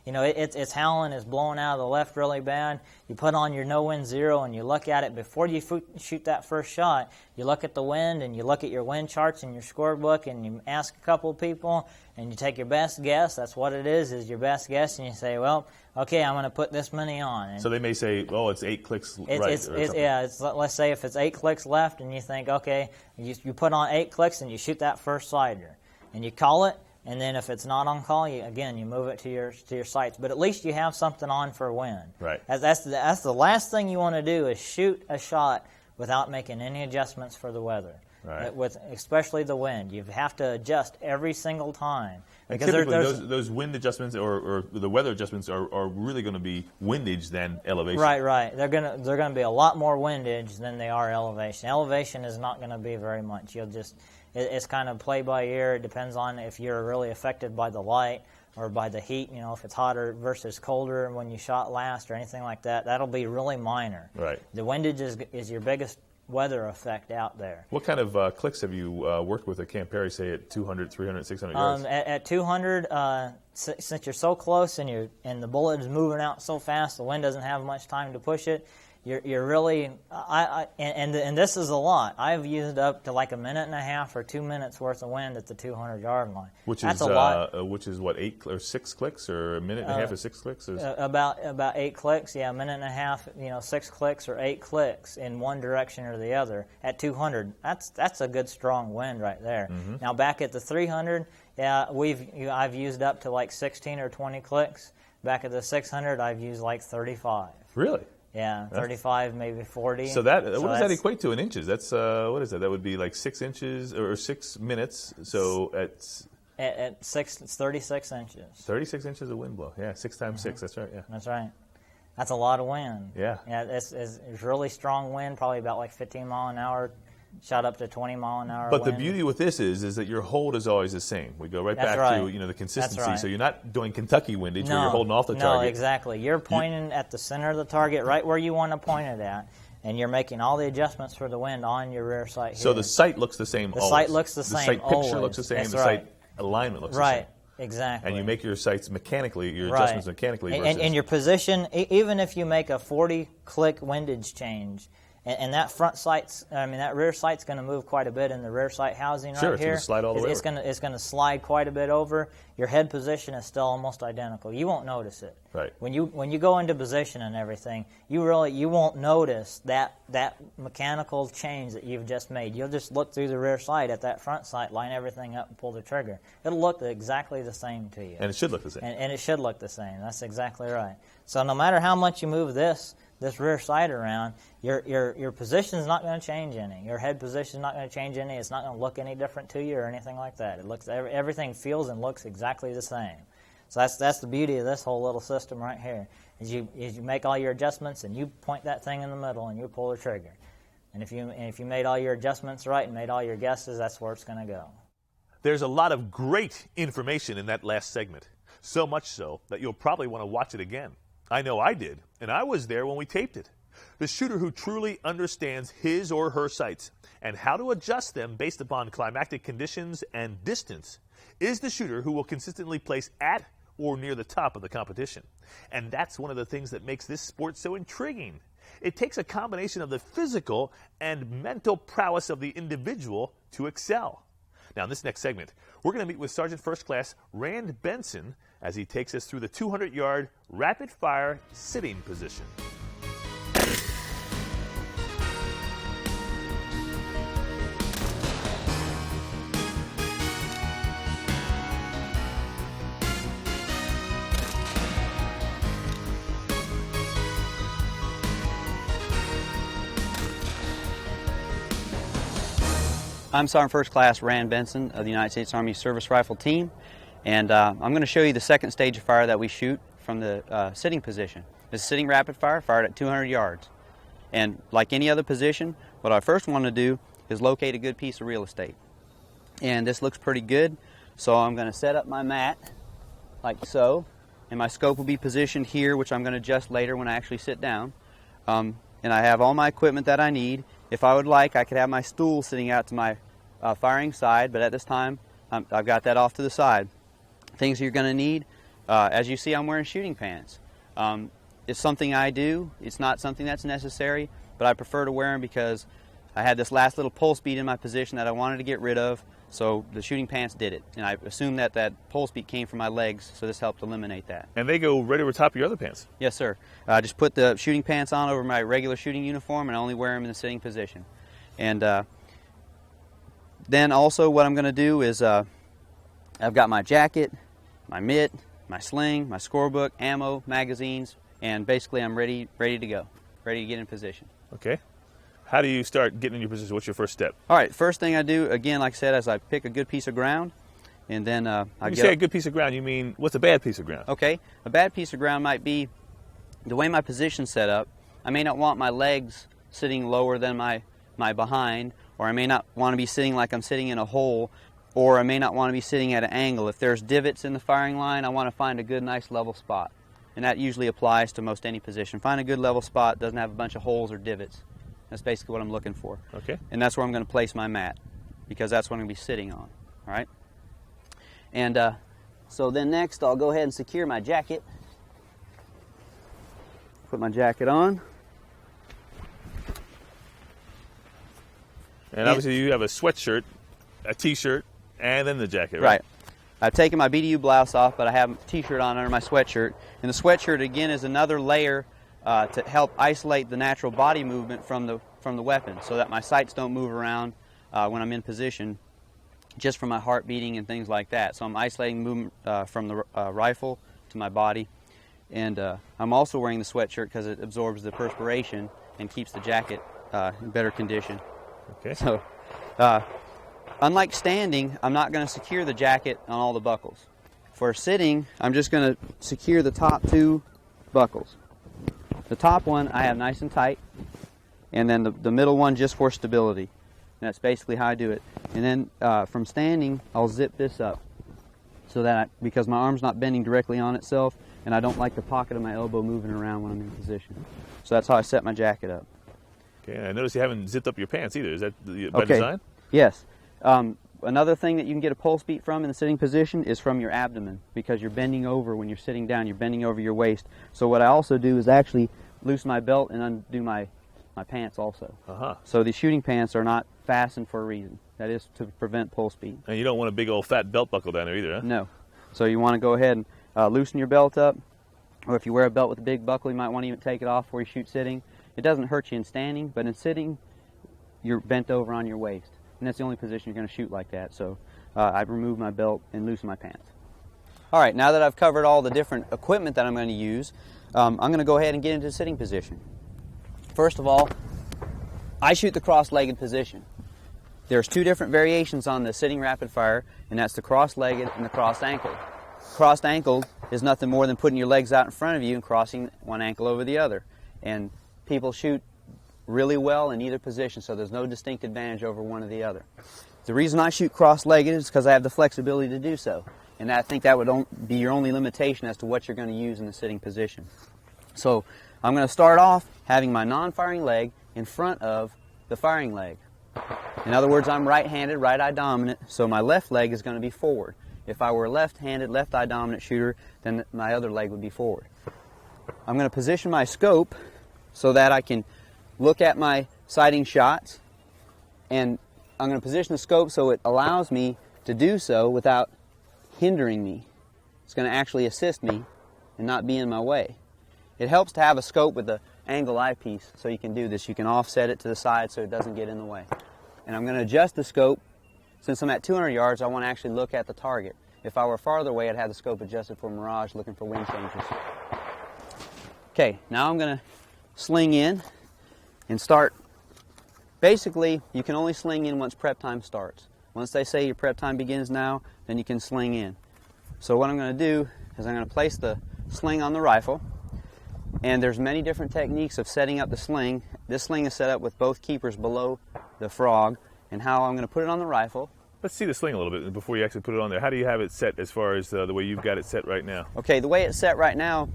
it's howling, it's blowing out of the left really bad. You put on your no wind zero and you look at it before you shoot that first shot. You look at the wind and you look at your wind charts in your scorebook and you ask a couple of people and you take your best guess. That's what it is your best guess, and you say, well, okay, I'm going to put this many on. And so they may say, oh, it's 8 clicks right. Let's say if it's 8 clicks left and you think, okay, you put on 8 clicks and you shoot that first sighter and you call it. And then if it's not on call, you move it to your sights. But at least you have something on for wind. Right. That's the last thing you want to do is shoot a shot without making any adjustments for the weather. Right. with especially the wind. You have to adjust every single time. And Because typically those wind adjustments or the weather adjustments are really going to be windage than elevation. Right. They're gonna be a lot more windage than they are elevation. Elevation is not going to be very much. It's kind of play by ear. It depends on if you're really affected by the light or by the heat. You know, if it's hotter versus colder when you shot last or anything like that. That'll be really minor. Right. The windage is your biggest weather effect out there. What kind of clicks have you worked with at Camp Perry, say at 200, 300, 600 yards? At 200, since you're so close and the bullet is moving out so fast, the wind doesn't have much time to push it. You're really and this is a lot. I've used up to like a minute and a half or 2 minutes worth of wind at the 200-yard line. That's a lot. Which is what, 8 or 6 clicks, or a minute and a half or 6 clicks? About 8 clicks, yeah, a minute and a half, 6 clicks or 8 clicks in one direction or the other at 200. That's a good strong wind right there. Mm-hmm. Now back at the 300, yeah, I've used up to like 16 or 20 clicks. Back at the 600, I've used like 35. Really? Yeah, 35, maybe 40. So what does that equate to in inches? That's what is that? That would be like 6 inches or 6 minutes. So at 6, it's 36 inches. 36 inches of wind blow. Yeah, 6 times 6. That's right. Yeah. That's right. That's a lot of wind. Yeah. Yeah, it's really strong wind, probably about like 15 mile an hour. Shot up to 20 mile an hour. But wind. the beauty with this is that your hold is always the same. We go right back to the consistency. That's right. So you're not doing Kentucky windage where you're holding off the target. No, exactly. You're pointing at the center of the target, right where you want to point it at, and you're making all the adjustments for the wind on your rear sight here. So the sight looks the same. The sight looks the same. The sight picture always. looks the same. That's the right. sight alignment looks right. the same. Exactly. And you make your sights mechanically, your adjustments mechanically. And your position, even if you make a 40-click windage change, and that front sight's, that rear sight's going to move quite a bit in the rear sight housing right here. Sure, it's going to slide all the way over. It's going to slide quite a bit over. Your head position is still almost identical. You won't notice it. Right. When you go into position and everything, you won't notice that mechanical change that you've just made. You'll just look through the rear sight at that front sight, line everything up, and pull the trigger. It'll look exactly the same to you. And it should look the same. And it should look the same. That's exactly right. So no matter how much you move this rear sight around, your position is not going to change any. Your head position is not going to change any. It's not going to look any different to you or anything like that. It looks everything feels and looks exactly the same. So that's the beauty of this whole little system right here. Is you make all your adjustments and you point that thing in the middle and you pull the trigger. And if you made all your adjustments right and made all your guesses, that's where it's going to go. There's a lot of great information in that last segment. So much so that you'll probably want to watch it again. I know I did, and I was there when we taped it. The shooter who truly understands his or her sights and how to adjust them based upon climatic conditions and distance is the shooter who will consistently place at or near the top of the competition. And that's one of the things that makes this sport so intriguing. It takes a combination of the physical and mental prowess of the individual to excel. Now, in this next segment, we're going to meet with Sergeant First Class Rand Benson as he takes us through the 200-yard rapid-fire sitting position. I'm Sergeant First Class Rand Benson of the United States Army Service Rifle Team, and I'm going to show you the second stage of fire that we shoot from the sitting position. It's sitting rapid fire, fired at 200 yards. And like any other position, what I first want to do is locate a good piece of real estate. And this looks pretty good, so I'm going to set up my mat like so, and my scope will be positioned here, which I'm going to adjust later when I actually sit down. And I have all my equipment that I need. If I would like, I could have my stool sitting out to my firing side, but at this time, I've got that off to the side. Things you're going to need, as you see, I'm wearing shooting pants. It's something I do. It's not something that's necessary, but I prefer to wear them because I had this last little pulse beat in my position that I wanted to get rid of, so the shooting pants did it. And I assume that pulse beat came from my legs, so this helped eliminate that. And they go right over top of your other pants? Yes, sir. I just put the shooting pants on over my regular shooting uniform, and I only wear them in the sitting position. And then also what I'm going to do is I've got my jacket, my mitt, my sling, my scorebook, ammo, magazines, and basically I'm ready to go, ready to get in position. Okay. How do you start getting in your position? What's your first step? All right, first thing I do, again, like I said, is I pick a good piece of ground, and then When you say a good piece of ground, you mean, what's a bad piece of ground? Okay, a bad piece of ground might be the way my position's set up. I may not want my legs sitting lower than my behind, or I may not want to be sitting like I'm sitting in a hole, or I may not want to be sitting at an angle. If there's divots in the firing line, I want to find a good, nice level spot. And that usually applies to most any position. Find a good level spot, doesn't have a bunch of holes or divots. That's basically what I'm looking for. Okay. And that's where I'm going to place my mat, because that's what I'm going to be sitting on. All right? And so then next, I'll go ahead and secure my jacket. Put my jacket on. And obviously you have a sweatshirt, a t-shirt, and then the jacket, Right. I've taken my BDU blouse off, but I have a t-shirt on under my sweatshirt. And the sweatshirt, again, is another layer to help isolate the natural body movement from the weapon, so that my sights don't move around when I'm in position, just from my heart beating and things like that. So I'm isolating movement from the rifle to my body. And I'm also wearing the sweatshirt because it absorbs the perspiration and keeps the jacket in better condition. Okay. So, unlike standing, I'm not going to secure the jacket on all the buckles. For sitting, I'm just going to secure the top two buckles. The top one I have nice and tight, and then the middle one just for stability. And that's basically how I do it. And then from standing, I'll zip this up, so that because my arm's not bending directly on itself, and I don't like the pocket of my elbow moving around when I'm in position. So that's how I set my jacket up. Okay, and I notice you haven't zipped up your pants either. Is that by design? Yes. Another thing that you can get a pulse beat from in the sitting position is from your abdomen, because you're bending over when you're sitting down. You're bending over your waist. So what I also do is actually loosen my belt and undo my pants also. So the shooting pants are not fastened for a reason. That is to prevent pulse beat. And you don't want a big old fat belt buckle down there either, huh? No. So you want to go ahead and loosen your belt up, or if you wear a belt with a big buckle, you might want to even take it off before you shoot sitting. It doesn't hurt you in standing, but in sitting, you're bent over on your waist. And that's the only position you're going to shoot like that. So I remove my belt and loosen my pants. All right, now that I've covered all the different equipment that I'm going to use, I'm going to go ahead and get into the sitting position. First of all, I shoot the cross-legged position. There's two different variations on the sitting rapid fire, and that's the cross-legged and the cross-ankled. Crossed-ankled is nothing more than putting your legs out in front of you and crossing one ankle over the other. And people shoot really well in either position, so there's no distinct advantage over one or the other. The reason I shoot cross-legged is because I have the flexibility to do so, and I think that would be your only limitation as to what you're going to use in the sitting position. So I'm going to start off having my non-firing leg in front of the firing leg. In other words, I'm right-handed, right-eye dominant, so my left leg is going to be forward. If I were a left-handed, left-eye dominant shooter, then my other leg would be forward. I'm going to position my scope so that I can look at my sighting shots, and I'm going to position the scope so it allows me to do so without hindering me. It's going to actually assist me and not be in my way. It helps to have a scope with the angle eyepiece so you can do this. You can offset it to the side so it doesn't get in the way. And I'm going to adjust the scope. Since I'm at 200 yards, I want to actually look at the target. If I were farther away, I'd have the scope adjusted for mirage, looking for wind changes. Okay, now I'm going to sling in and start. Basically, you can only sling in once prep time starts. Once they say your prep time begins now, then you can sling in. So what I'm going to do is I'm going to place the sling on the rifle, and there's many different techniques of setting up the sling. This sling is set up with both keepers below the frog, and how I'm going to put it on the rifle. Let's see the sling a little bit before you actually put it on there. How do you have it set as far as the way you've got it set right now? Okay, the way it's set right now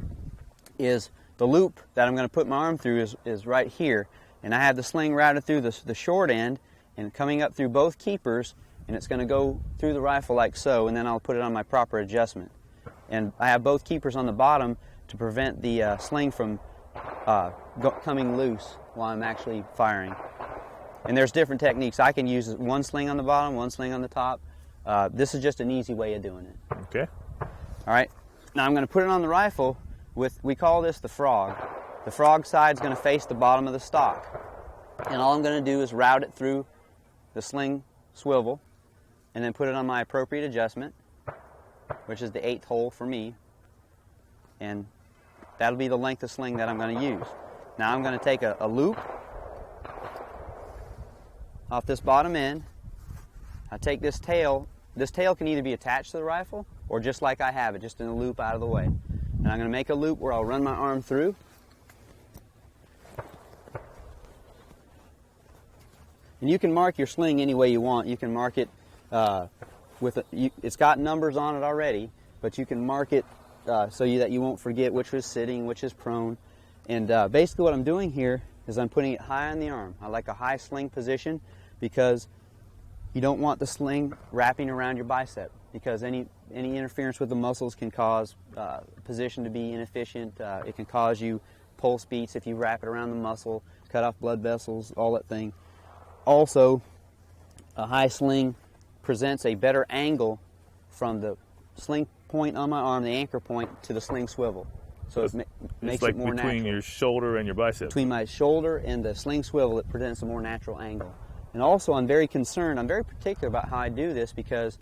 is the loop that I'm going to put my arm through is right here. And I have the sling routed through the short end and coming up through both keepers, and it's going to go through the rifle like so, and then I'll put it on my proper adjustment. And I have both keepers on the bottom to prevent the sling from coming loose while I'm actually firing. And there's different techniques. I can use one sling on the bottom, one sling on the top. This is just an easy way of doing it. Okay. All right. Now I'm going to put it on the rifle with, we call this the frog. The frog side is going to face the bottom of the stock. And all I'm going to do is route it through the sling swivel and then put it on my appropriate adjustment, which is the 8th hole for me. And that'll be the length of sling that I'm going to use. Now I'm going to take a loop off this bottom end. I take this tail. This tail can either be attached to the rifle or just like I have it, just in a loop out of the way. And I'm going to make a loop where I'll run my arm through. And you can mark your sling any way you want. You can mark it it's got numbers on it already, but you can mark it so that you won't forget which is sitting, which is prone. And basically what I'm doing here is I'm putting it high on the arm. I like a high sling position because you don't want the sling wrapping around your bicep, because any interference with the muscles can cause position to be inefficient. It can cause you pulse beats if you wrap it around the muscle, cut off blood vessels, all that thing. Also, a high sling presents a better angle from the sling point on my arm, the anchor point, to the sling swivel. So it makes like it more between natural. your shoulder and your bicep. Between my shoulder and the sling swivel, it presents a more natural angle. And also, I'm very particular about how I do this, because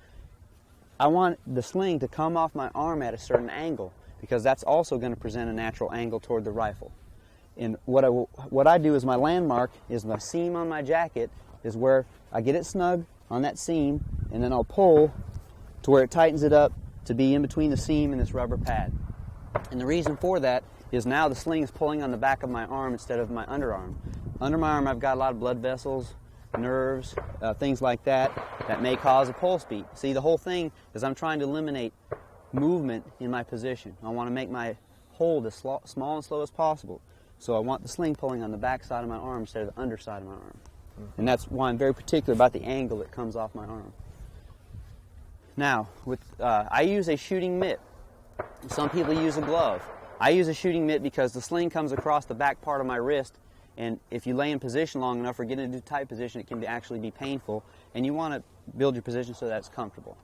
I want the sling to come off my arm at a certain angle, because that's also going to present a natural angle toward the rifle. And what I do is my landmark is my seam on my jacket is where I get it snug on that seam, and then I'll pull to where it tightens it up to be in between the seam and this rubber pad. And the reason for that is now the sling is pulling on the back of my arm instead of my underarm. Under my arm, I've got a lot of blood vessels, nerves, things like that may cause a pulse beat. See, the whole thing is I'm trying to eliminate movement in my position. I want to make my hold as small and slow as possible. So I want the sling pulling on the back side of my arm instead of the underside of my arm. And that's why I'm very particular about the angle that comes off my arm. Now, I use a shooting mitt. Some people use a glove. I use a shooting mitt because the sling comes across the back part of my wrist, and if you lay in position long enough or get into a tight position, it can actually be painful, and you want to build your position so that it's comfortable.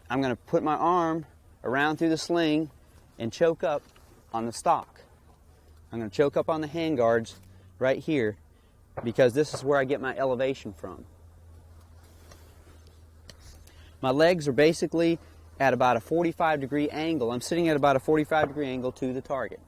I'm going to put my arm around through the sling and choke up on the stock. I'm going to choke up on the handguards right here, because this is where I get my elevation from. My legs are basically at about a 45-degree angle. I'm sitting at about a 45-degree angle to the target.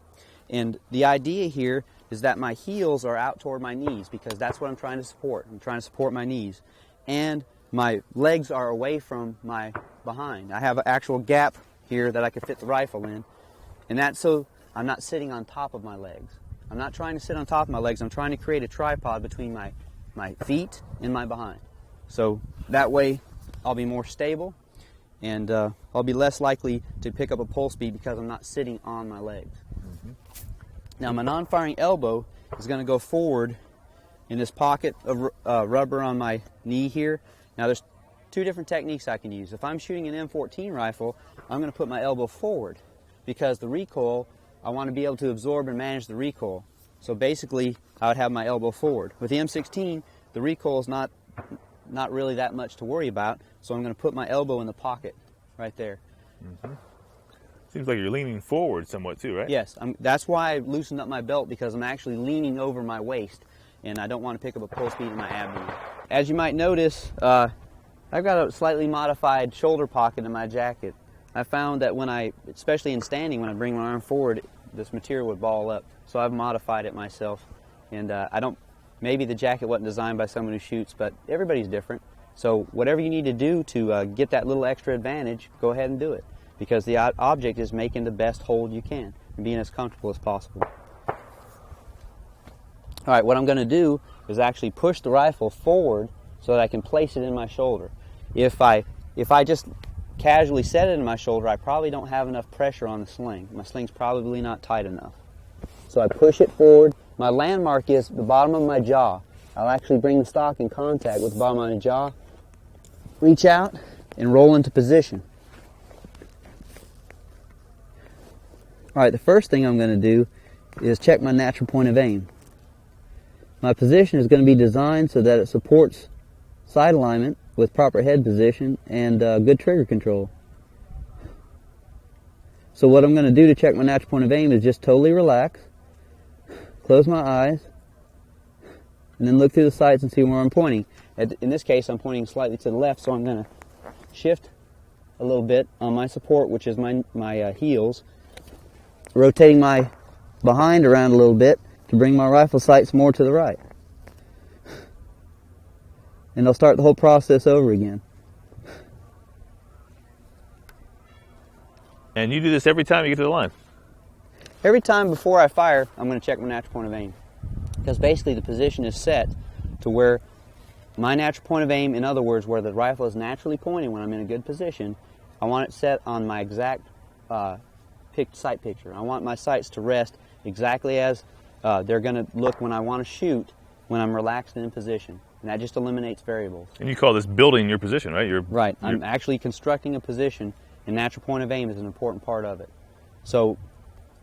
And the idea here is that my heels are out toward my knees, because that's what I'm trying to support. I'm trying to support my knees. And my legs are away from my behind. I have an actual gap here that I can fit the rifle in. And that's so I'm not sitting on top of my legs. I'm not trying to sit on top of my legs. I'm trying to create a tripod between my feet and my behind. So that way I'll be more stable, and I'll be less likely to pick up a pulse beat because I'm not sitting on my legs. Mm-hmm. Now my non-firing elbow is going to go forward in this pocket of rubber on my knee here. Now there's two different techniques I can use. If I'm shooting an M14 rifle, I'm going to put my elbow forward, because the recoil, I want to be able to absorb and manage the recoil. So basically, I would have my elbow forward. With the M16, the recoil is not really that much to worry about, so I'm going to put my elbow in the pocket right there. Mm-hmm. Seems like you're leaning forward somewhat too, right? Yes, that's why I loosened up my belt, because I'm actually leaning over my waist, and I don't want to pick up a pulse beat in my abdomen. As you might notice, I've got a slightly modified shoulder pocket in my jacket. I found that especially in standing, when I bring my arm forward, this material would ball up. So I've modified it myself. And maybe the jacket wasn't designed by someone who shoots, but everybody's different. So whatever you need to do to get that little extra advantage, go ahead and do it. Because the object is making the best hold you can and being as comfortable as possible. All right, what I'm going to do is actually push the rifle forward so that I can place it in my shoulder. If I just casually set it in my shoulder, I probably don't have enough pressure on the sling. My sling's probably not tight enough. So I push it forward. My landmark is the bottom of my jaw. I'll actually bring the stock in contact with the bottom of my jaw, reach out, and roll into position. All right, the first thing I'm going to do is check my natural point of aim. My position is going to be designed so that it supports sight alignment with proper head position and good trigger control. So what I'm going to do to check my natural point of aim is just totally relax, close my eyes, and then look through the sights and see where I'm pointing. In this case, I'm pointing slightly to the left, so I'm going to shift a little bit on my support, which is my heels, rotating my behind around a little bit to bring my rifle sights more to the right. and they'll start the whole process over again. And you do this every time you get to the line? Every time before I fire, I'm going to check my natural point of aim. Because basically the position is set to where my natural point of aim, in other words, where the rifle is naturally pointing when I'm in a good position, I want it set on my exact sight picture. I want my sights to rest exactly as they're going to look when I want to shoot when I'm relaxed and in position. And that just eliminates variables. And you call this building your position, right? Right. I'm actually constructing a position, and natural point of aim is an important part of it. So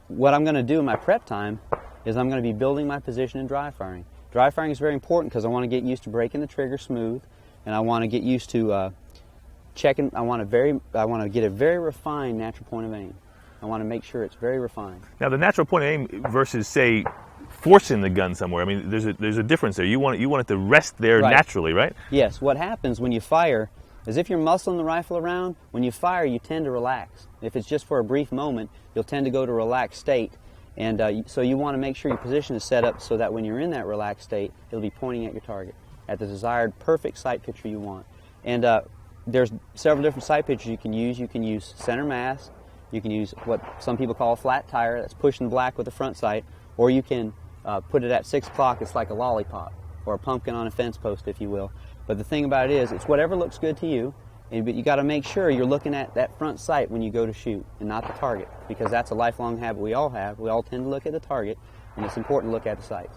what I'm going to do in my prep time is I'm going to be building my position in dry firing. Dry firing is very important because I want to get used to breaking the trigger smooth, and I want to get used to checking. I want to get a very refined natural point of aim. I want to make sure it's very refined. Now, the natural point of aim versus, say, forcing the gun somewhere. I mean, there's a difference there. You want it to rest there naturally, right? Yes. What happens when you fire is if you're muscling the rifle around, when you fire, you tend to relax. If it's just for a brief moment, you'll tend to go to a relaxed state. And so you want to make sure your position is set up so that when you're in that relaxed state, it'll be pointing at your target, at the desired perfect sight picture you want. And there's several different sight pictures you can use. You can use center mass. You can use what some people call a flat tire, that's pushing black with the front sight, or you can put it at 6 o'clock. It's like a lollipop, or a pumpkin on a fence post, if you will. But the thing about it is, it's whatever looks good to you, but you got to make sure you're looking at that front sight when you go to shoot, and not the target, because that's a lifelong habit we all have. We all tend to look at the target, and it's important to look at the sights.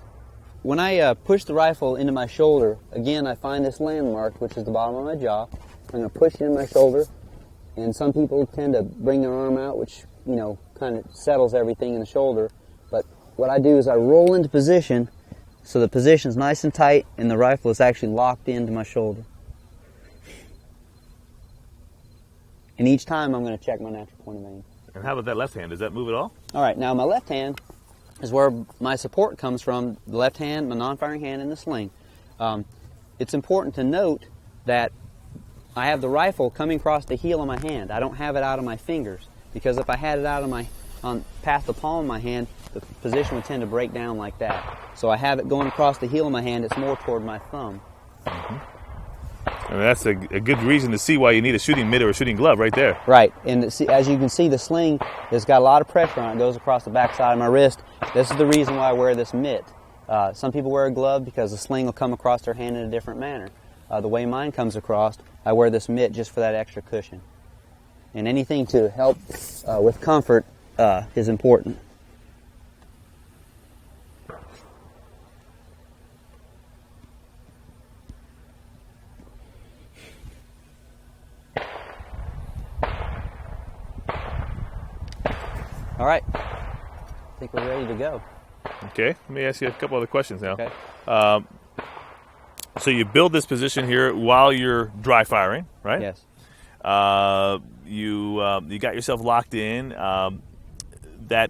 When I push the rifle into my shoulder, again, I find this landmark, which is the bottom of my jaw. I'm going to push it in my shoulder, and some people tend to bring their arm out, which, you know, kind of settles everything in the shoulder. But what I do is I roll into position, so the position's nice and tight, and the rifle is actually locked into my shoulder. And each time I'm going to check my natural point of aim. And how about that left hand? Does that move at all? All right, now my left hand is where my support comes from, the left hand, my non-firing hand, and the sling. It's important to note that I have the rifle coming across the heel of my hand. I don't have it out of my fingers, because if I had it out of past the palm of my hand, the position would tend to break down like that. So I have it going across the heel of my hand. It's more toward my thumb. Mm-hmm. I mean, that's a good reason to see why you need a shooting mitt or a shooting glove right there. Right, and as you can see, the sling has got a lot of pressure on it. It goes across the back side of my wrist. This is the reason why I wear this mitt. Some people wear a glove because the sling will come across their hand in a different manner. The way mine comes across, I wear this mitt just for that extra cushion. And anything to help with comfort is important. All right, I think we're ready to go. Okay, let me ask you a couple other questions now. Okay. So you build this position here while you're dry firing, right? Yes. You got yourself locked in. That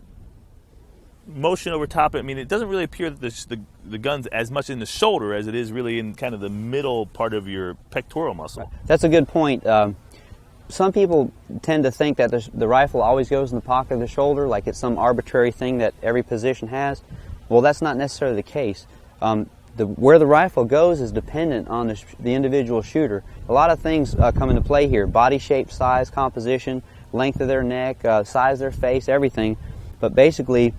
motion over top, I mean, it doesn't really appear that the gun's as much in the shoulder as it is really in kind of the middle part of your pectoral muscle. That's a good point. Some people tend to think that the rifle always goes in the pocket of the shoulder, like it's some arbitrary thing that every position has. Well, that's not necessarily the case. Where the rifle goes is dependent on the individual shooter. A lot of things come into play here: body shape, size, composition, length of their neck, size of their face, everything. But basically,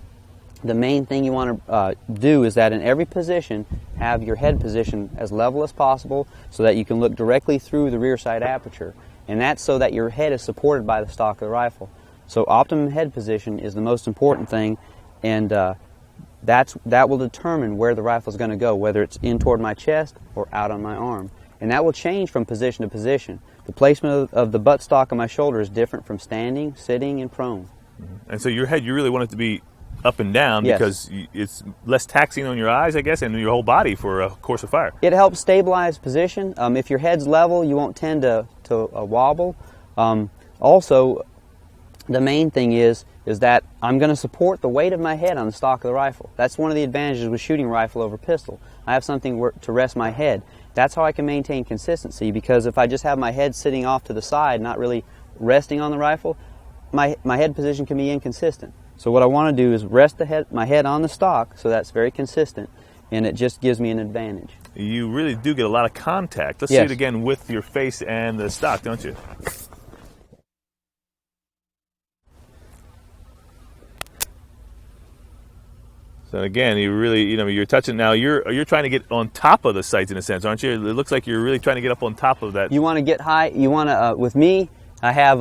the main thing you want to do is that in every position, have your head position as level as possible so that you can look directly through the rear sight aperture. And that's so that your head is supported by the stock of the rifle. So optimum head position is the most important thing, and that will determine where the rifle is going to go, whether it's in toward my chest or out on my arm. And that will change from position to position. The placement of the buttstock on my shoulder is different from standing, sitting, and prone. Mm-hmm. And so your head, you really want it to be up and down, yes, because it's less taxing on your eyes, I guess, and your whole body for a course of fire. It helps stabilize position. If your head's level, you won't tend to wobble. Also, the main thing is that I'm going to support the weight of my head on the stock of the rifle. That's one of the advantages with shooting rifle over pistol. I have something to rest my head. That's how I can maintain consistency, because if I just have my head sitting off to the side, not really resting on the rifle, my head position can be inconsistent. So what I want to do is rest my head on the stock so that's very consistent, and it just gives me an advantage. you really do get a lot of contact. Let's see it again with your face and the stock, don't you? So again, you really, you're touching now. You're trying to get on top of the sights in a sense, aren't you? It looks like you're really trying to get up on top of that. You want to get high. You want to. With me, I have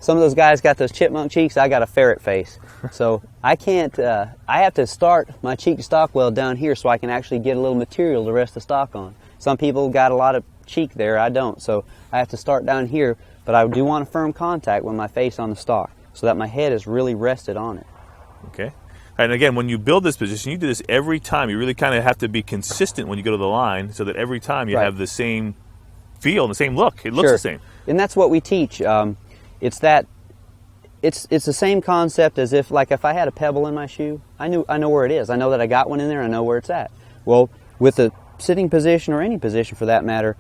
some of those guys got those chipmunk cheeks. I got a ferret face, so I can't. I have to start my cheek to stock weld down here so I can actually get a little material to rest the stock on. Some people got a lot of cheek there. I don't, so I have to start down here. But I do want a firm contact with my face on the stock so that my head is really rested on it. Okay. And again, when you build this position, you do this every time. You really kind of have to be consistent when you go to the line so that every time you have the same feel and the same look. It looks the same. And that's what we teach. It's the same concept as if I had a pebble in my shoe. I know where it is. I know that I got one in there. I know where it's at. Well, with the sitting position or any position for that matter,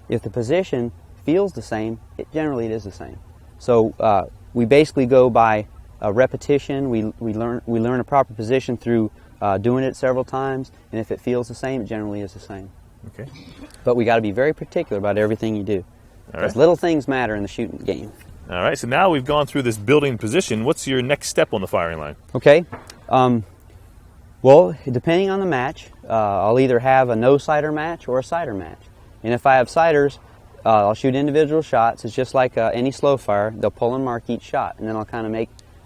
if the position feels the same, generally it is the same. So we basically go by repetition. We learn a proper position through doing it several times, and if it feels the same, it generally is the same. Okay. But we got to be very particular about everything you do, because little things matter in the shooting game. All right. So now we've gone through this building position. What's your next step on the firing line? Okay. Well, depending on the match, I'll either have a no-sighter match or a sighter match. And if I have sighters, I'll shoot individual shots. It's just like any slow fire. They'll pull and mark each shot, and then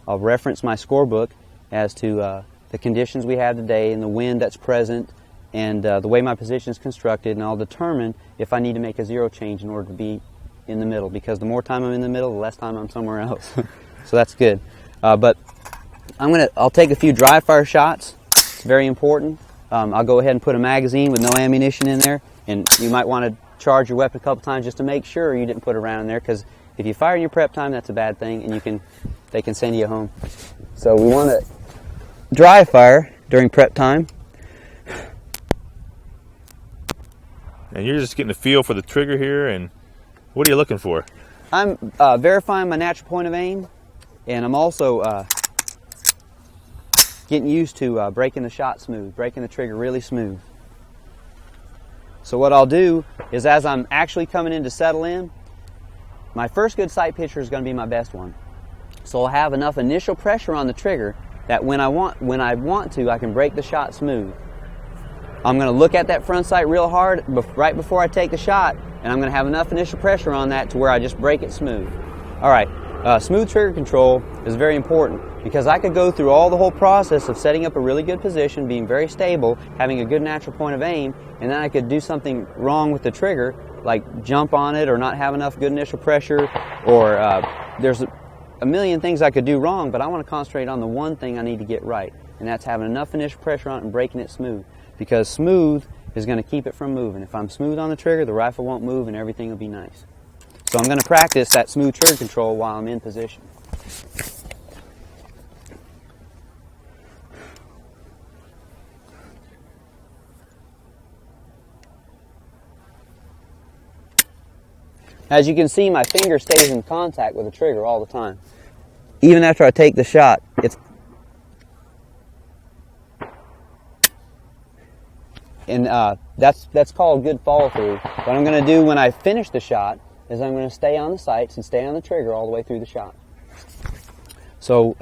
I'll reference my scorebook as to the conditions we have today and the wind that's present and the way my position is constructed, and I'll determine if I need to make a zero change in order to be in the middle, because the more time I'm in the middle, the less time I'm somewhere else. So that's good. But I'll take a few dry fire shots. It's very important. I'll go ahead and put a magazine with no ammunition in there, and you might want to charge your weapon a couple times just to make sure you didn't put a round in there, because if you fire in your prep time, that's a bad thing, and they can send you home. So we want to dry fire during prep time. And you're just getting a feel for the trigger here, and what are you looking for? I'm verifying my natural point of aim, and I'm also getting used to breaking the shot smooth, breaking the trigger really smooth. So what I'll do is, as I'm actually coming in to settle in, my first good sight picture is going to be my best one. So I'll have enough initial pressure on the trigger that when I want to, I can break the shot smooth. I'm going to look at that front sight real hard right before I take the shot, and I'm going to have enough initial pressure on that to where I just break it smooth. All right, smooth trigger control is very important, because I could go through the whole process of setting up a really good position, being very stable, having a good natural point of aim, and then I could do something wrong with the trigger, like jump on it or not have enough good initial pressure, or there's a million things I could do wrong, but I want to concentrate on the one thing I need to get right, and that's having enough initial pressure on it and breaking it smooth, because smooth is going to keep it from moving. If I'm smooth on the trigger, the rifle won't move and everything will be nice. So I'm going to practice that smooth trigger control while I'm in position. As you can see, my finger stays in contact with the trigger all the time. Even after I take the shot, that's called good follow through. What I'm going to do when I finish the shot is I'm going to stay on the sights and stay on the trigger all the way through the shot. So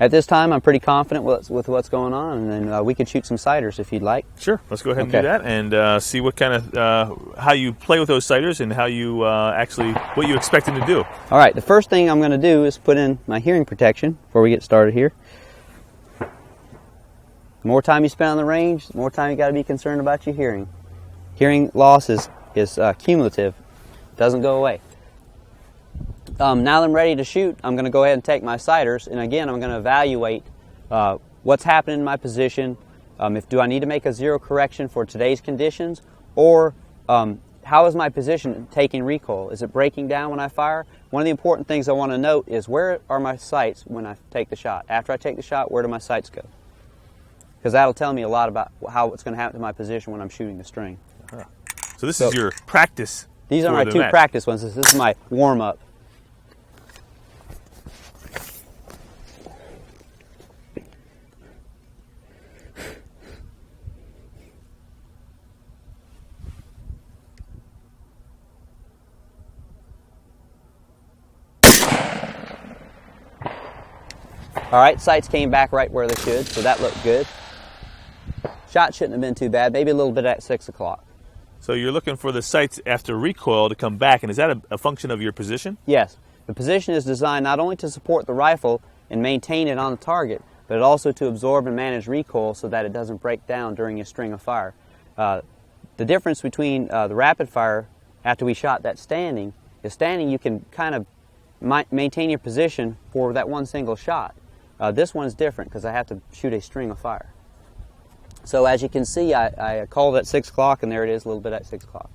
at this time, I'm pretty confident with what's going on, and then we could shoot some sighters if you'd like. Sure, let's go ahead and do that, and see what kind of how you play with those sighters and how you what you expect them to do. All right, the first thing I'm going to do is put in my hearing protection before we get started here. The more time you spend on the range, the more time you got to be concerned about your hearing. Hearing loss is cumulative; it doesn't go away. Now that I'm ready to shoot, I'm going to go ahead and take my sighters, and again, I'm going to evaluate what's happening in my position. Do I need to make a zero correction for today's conditions, or how is my position taking recoil? Is it breaking down when I fire? One of the important things I want to note is, where are my sights when I take the shot? After I take the shot, where do my sights go? Because that'll tell me a lot about what's going to happen to my position when I'm shooting the string. Uh-huh. So this is your practice. These are my two practice ones. This is my warm-up. All right, sights came back right where they should, so that looked good. Shot shouldn't have been too bad, maybe a little bit at 6 o'clock. So you're looking for the sights after recoil to come back, and is that a function of your position? Yes. The position is designed not only to support the rifle and maintain it on the target, but also to absorb and manage recoil so that it doesn't break down during a string of fire. The difference between the rapid fire after we shot that standing is standing you can kind of maintain your position for that one single shot. This one's different because I have to shoot a string of fire. So as you can see, I called at 6 o'clock, and there it is, a little bit at 6 o'clock.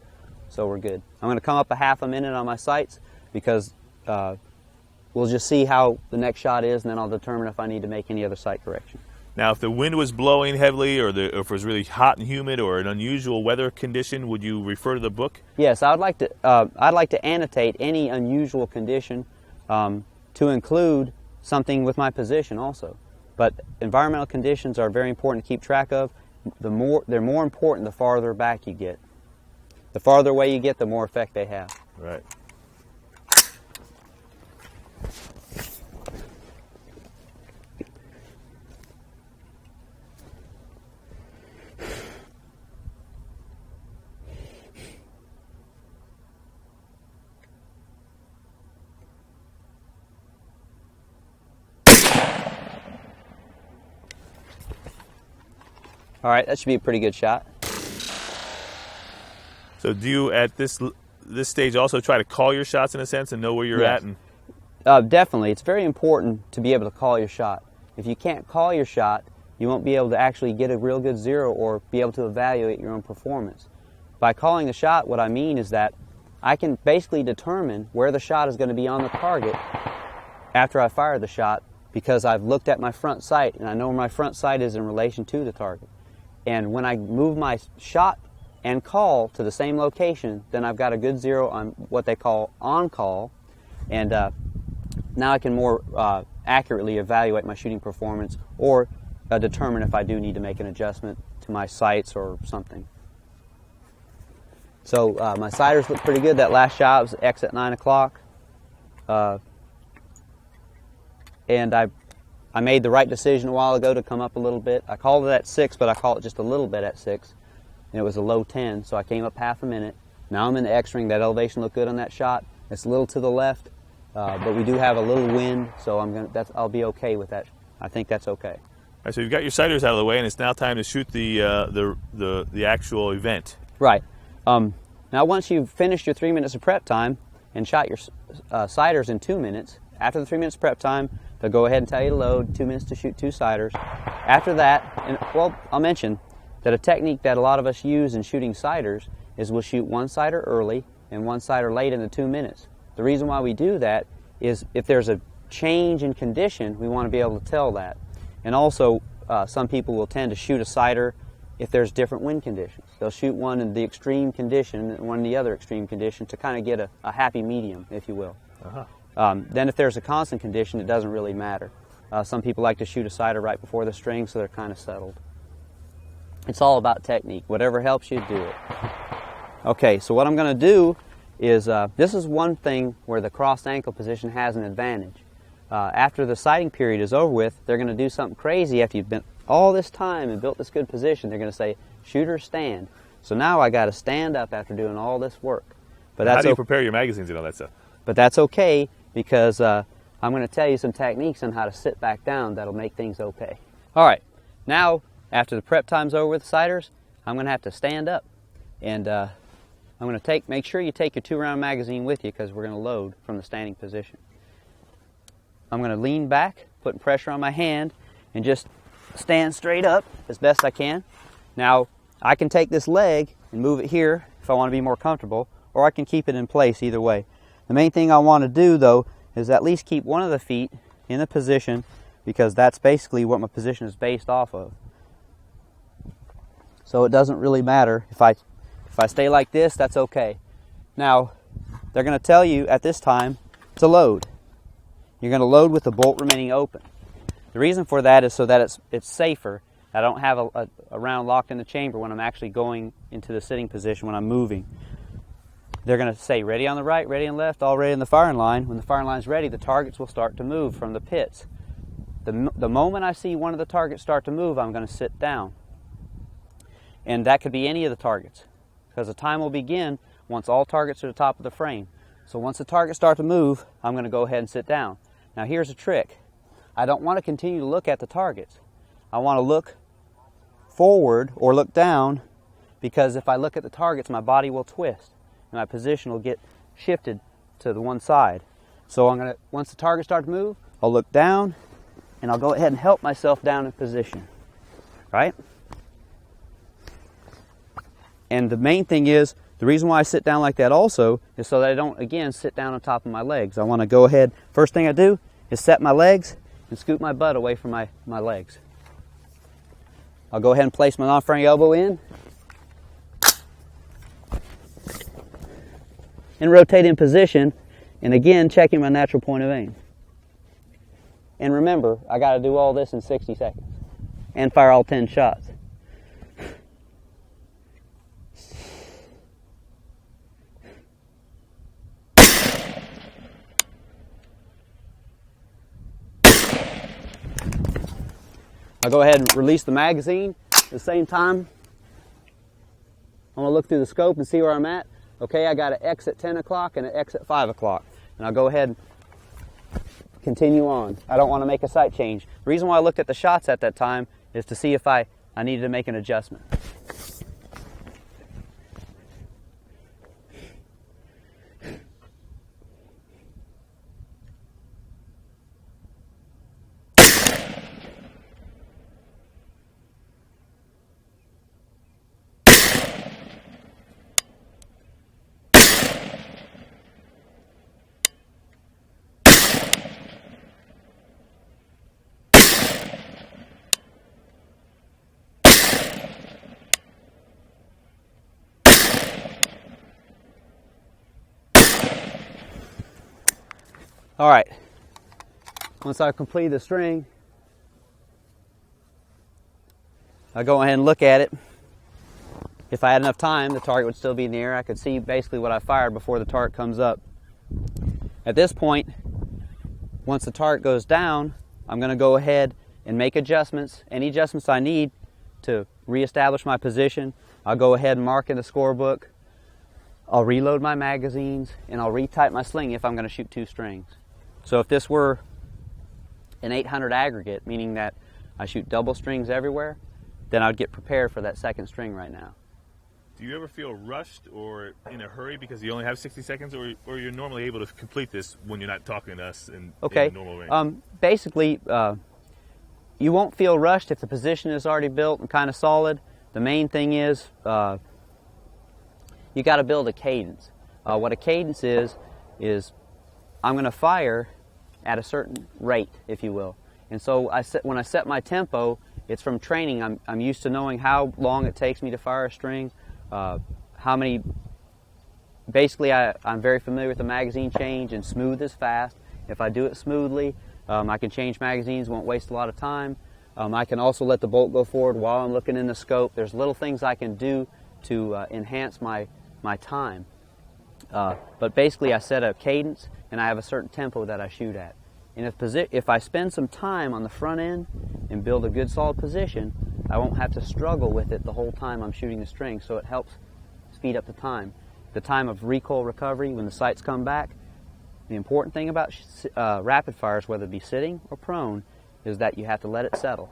So we're good. I'm going to come up a half a minute on my sights because we'll just see how the next shot is, and then I'll determine if I need to make any other sight correction. Now, if the wind was blowing heavily, or if it was really hot and humid, or an unusual weather condition, would you refer to the book? Yes, I'd like to annotate any unusual condition to include something with my position also. But environmental conditions are very important to keep track of. They're more important the farther back you get. The farther away you get, the more effect they have. Right. All right, that should be a pretty good shot. So do you, at this stage, also try to call your shots in a sense and know where you're Yes. at? And Definitely. It's very important to be able to call your shot. If you can't call your shot, you won't be able to actually get a real good zero or be able to evaluate your own performance. By calling the shot, what I mean is that I can basically determine where the shot is going to be on the target after I fire the shot because I've looked at my front sight and I know where my front sight is in relation to the target. And when I move my shot and call to the same location, then I've got a good zero on what they call on-call, and now I can more accurately evaluate my shooting performance or determine if I do need to make an adjustment to my sights or something. So my sighters look pretty good. That last shot was X at 9 o'clock. And I made the right decision a while ago to come up a little bit. I called it at 6, but I called it just a little bit at 6. And it was a low 10, so I came up half a minute. Now I'm in the X ring. That elevation looked good on that shot. It's a little to the left, but we do have a little wind, so I'll be okay with that. I think that's okay. All right, so you've got your sighters out of the way, and it's now time to shoot the actual event. Right. Now once you've finished your 3 minutes of prep time and shot your sighters in 2 minutes, after the 3 minutes prep time, they'll go ahead and tell you to load, 2 minutes to shoot 2 sighters. After that, I'll mention that a technique that a lot of us use in shooting sighters is we'll shoot 1 sighter early and 1 sighter late in the 2 minutes. The reason why we do that is if there's a change in condition, we want to be able to tell that. And also, some people will tend to shoot a sighter if there's different wind conditions. They'll shoot one in the extreme condition and one in the other extreme condition to kind of get a happy medium, if you will. Then if there's a constant condition, it doesn't really matter. Some people like to shoot a sighter right before the string, so they're kind of settled. It's all about technique. Whatever helps you, do it. Okay, so what I'm going to do is, this is one thing where the crossed ankle position has an advantage. After the sighting period is over with, they're going to do something crazy after you've been all this time and built this good position. They're going to say, shooter, stand. So now I got to stand up after doing all this work. But how do you prepare your magazines and all that stuff? But that's okay, because I'm going to tell you some techniques on how to sit back down that'll make things okay. All right, now after the prep time's over with the sighters, I'm going to have to stand up. And I'm going to make sure you take your 2-round magazine with you because we're going to load from the standing position. I'm going to lean back, putting pressure on my hand, and just stand straight up as best I can. Now, I can take this leg and move it here if I want to be more comfortable, or I can keep it in place either way. The main thing I want to do, though, is at least keep one of the feet in the position because that's basically what my position is based off of. So it doesn't really matter. If I stay like this, that's okay. Now, they're going to tell you at this time to load. You're going to load with the bolt remaining open. The reason for that is so that it's safer. I don't have a round locked in the chamber when I'm actually going into the sitting position when I'm moving. They're going to say ready on the right, ready on the left, all ready in the firing line. When the firing line's ready, the targets will start to move from the pits. The moment I see one of the targets start to move, I'm going to sit down. And that could be any of the targets, because the time will begin once all targets are at the top of the frame. So once the targets start to move, I'm going to go ahead and sit down. Now here's a trick. I don't want to continue to look at the targets. I want to look forward or look down, because if I look at the targets, my body will twist and my position will get shifted to the one side. So I'm going to, once the targets start to move, I'll look down and I'll go ahead and help myself down in position, right? And the main thing is, the reason why I sit down like that also is so that I don't, again, sit down on top of my legs. I want to go ahead, first thing I do is set my legs and scoot my butt away from my legs. I'll go ahead and place my non-front elbow in and rotate in position, and again, checking my natural point of aim. And remember, I got to do all this in 60 seconds and fire all 10 shots. I'll go ahead and release the magazine. At the same time, I'm going to look through the scope and see where I'm at. Okay, I got an X at 10 o'clock and an X at 5 o'clock. And I'll go ahead and continue on. I don't want to make a sight change. The reason why I looked at the shots at that time is to see if I needed to make an adjustment. All right, once I've completed the string, I'll go ahead and look at it. If I had enough time, the target would still be in the air. I could see basically what I fired before the target comes up. At this point, once the target goes down, I'm going to go ahead and make adjustments, any adjustments I need to reestablish my position. I'll go ahead and mark in the scorebook. I'll reload my magazines, and I'll retype my sling if I'm going to shoot 2 strings. So if this were an 800 aggregate, meaning that I shoot double strings everywhere, then I would get prepared for that second string right now. Do you ever feel rushed or in a hurry because you only have 60 seconds, or you're normally able to complete this when you're not talking to us in normal range? Basically, you won't feel rushed if the position is already built and kind of solid. The main thing is you got to build a cadence. What a cadence is I'm going to fire at a certain rate, if you will. And so when I set my tempo, it's from training. I'm used to knowing how long it takes me to fire a string, how many. Basically, I'm very familiar with the magazine change, and smooth is fast. If I do it smoothly, I can change magazines, won't waste a lot of time. I can also let the bolt go forward while I'm looking in the scope. There's little things I can do to enhance my time. But basically, I set a cadence, and I have a certain tempo that I shoot at. And if I spend some time on the front end and build a good solid position, I won't have to struggle with it the whole time I'm shooting the string, so it helps speed up the time. The time of recoil recovery, when the sights come back, the important thing about rapid fires, whether it be sitting or prone, is that you have to let it settle.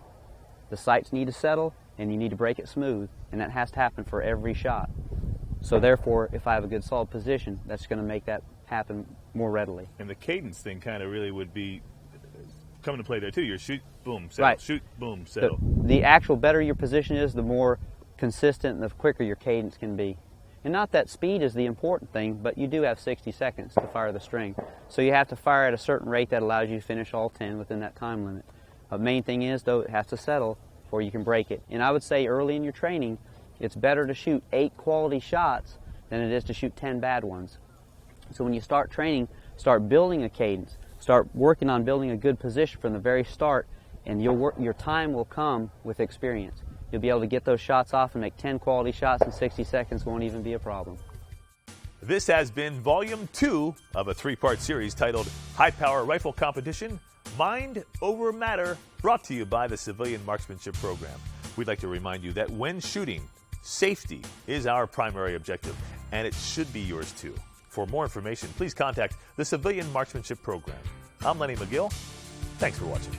The sights need to settle, and you need to break it smooth, and that has to happen for every shot. So therefore, if I have a good solid position, that's going to make that happen more readily. And the cadence thing kind of really would be coming to play there too. You're shoot, boom, settle, right. Shoot, boom, settle. The actual better your position is, the more consistent and the quicker your cadence can be. And not that speed is the important thing, but you do have 60 seconds to fire the string. So you have to fire at a certain rate that allows you to finish all 10 within that time limit. The main thing is, though, it has to settle before you can break it. And I would say early in your training, it's better to shoot 8 quality shots than it is to shoot 10 bad ones. So when you start training, start building a cadence. Start working on building a good position from the very start, and your time will come with experience. You'll be able to get those shots off and make 10 quality shots in 60 seconds. Won't even be a problem. This has been Volume 2 of a 3-part series titled High Power Rifle Competition, Mind Over Matter, brought to you by the Civilian Marksmanship Program. We'd like to remind you that when shooting, safety is our primary objective, and it should be yours too. For more information, please contact the Civilian Marksmanship Program. I'm Lenny McGill. Thanks for watching.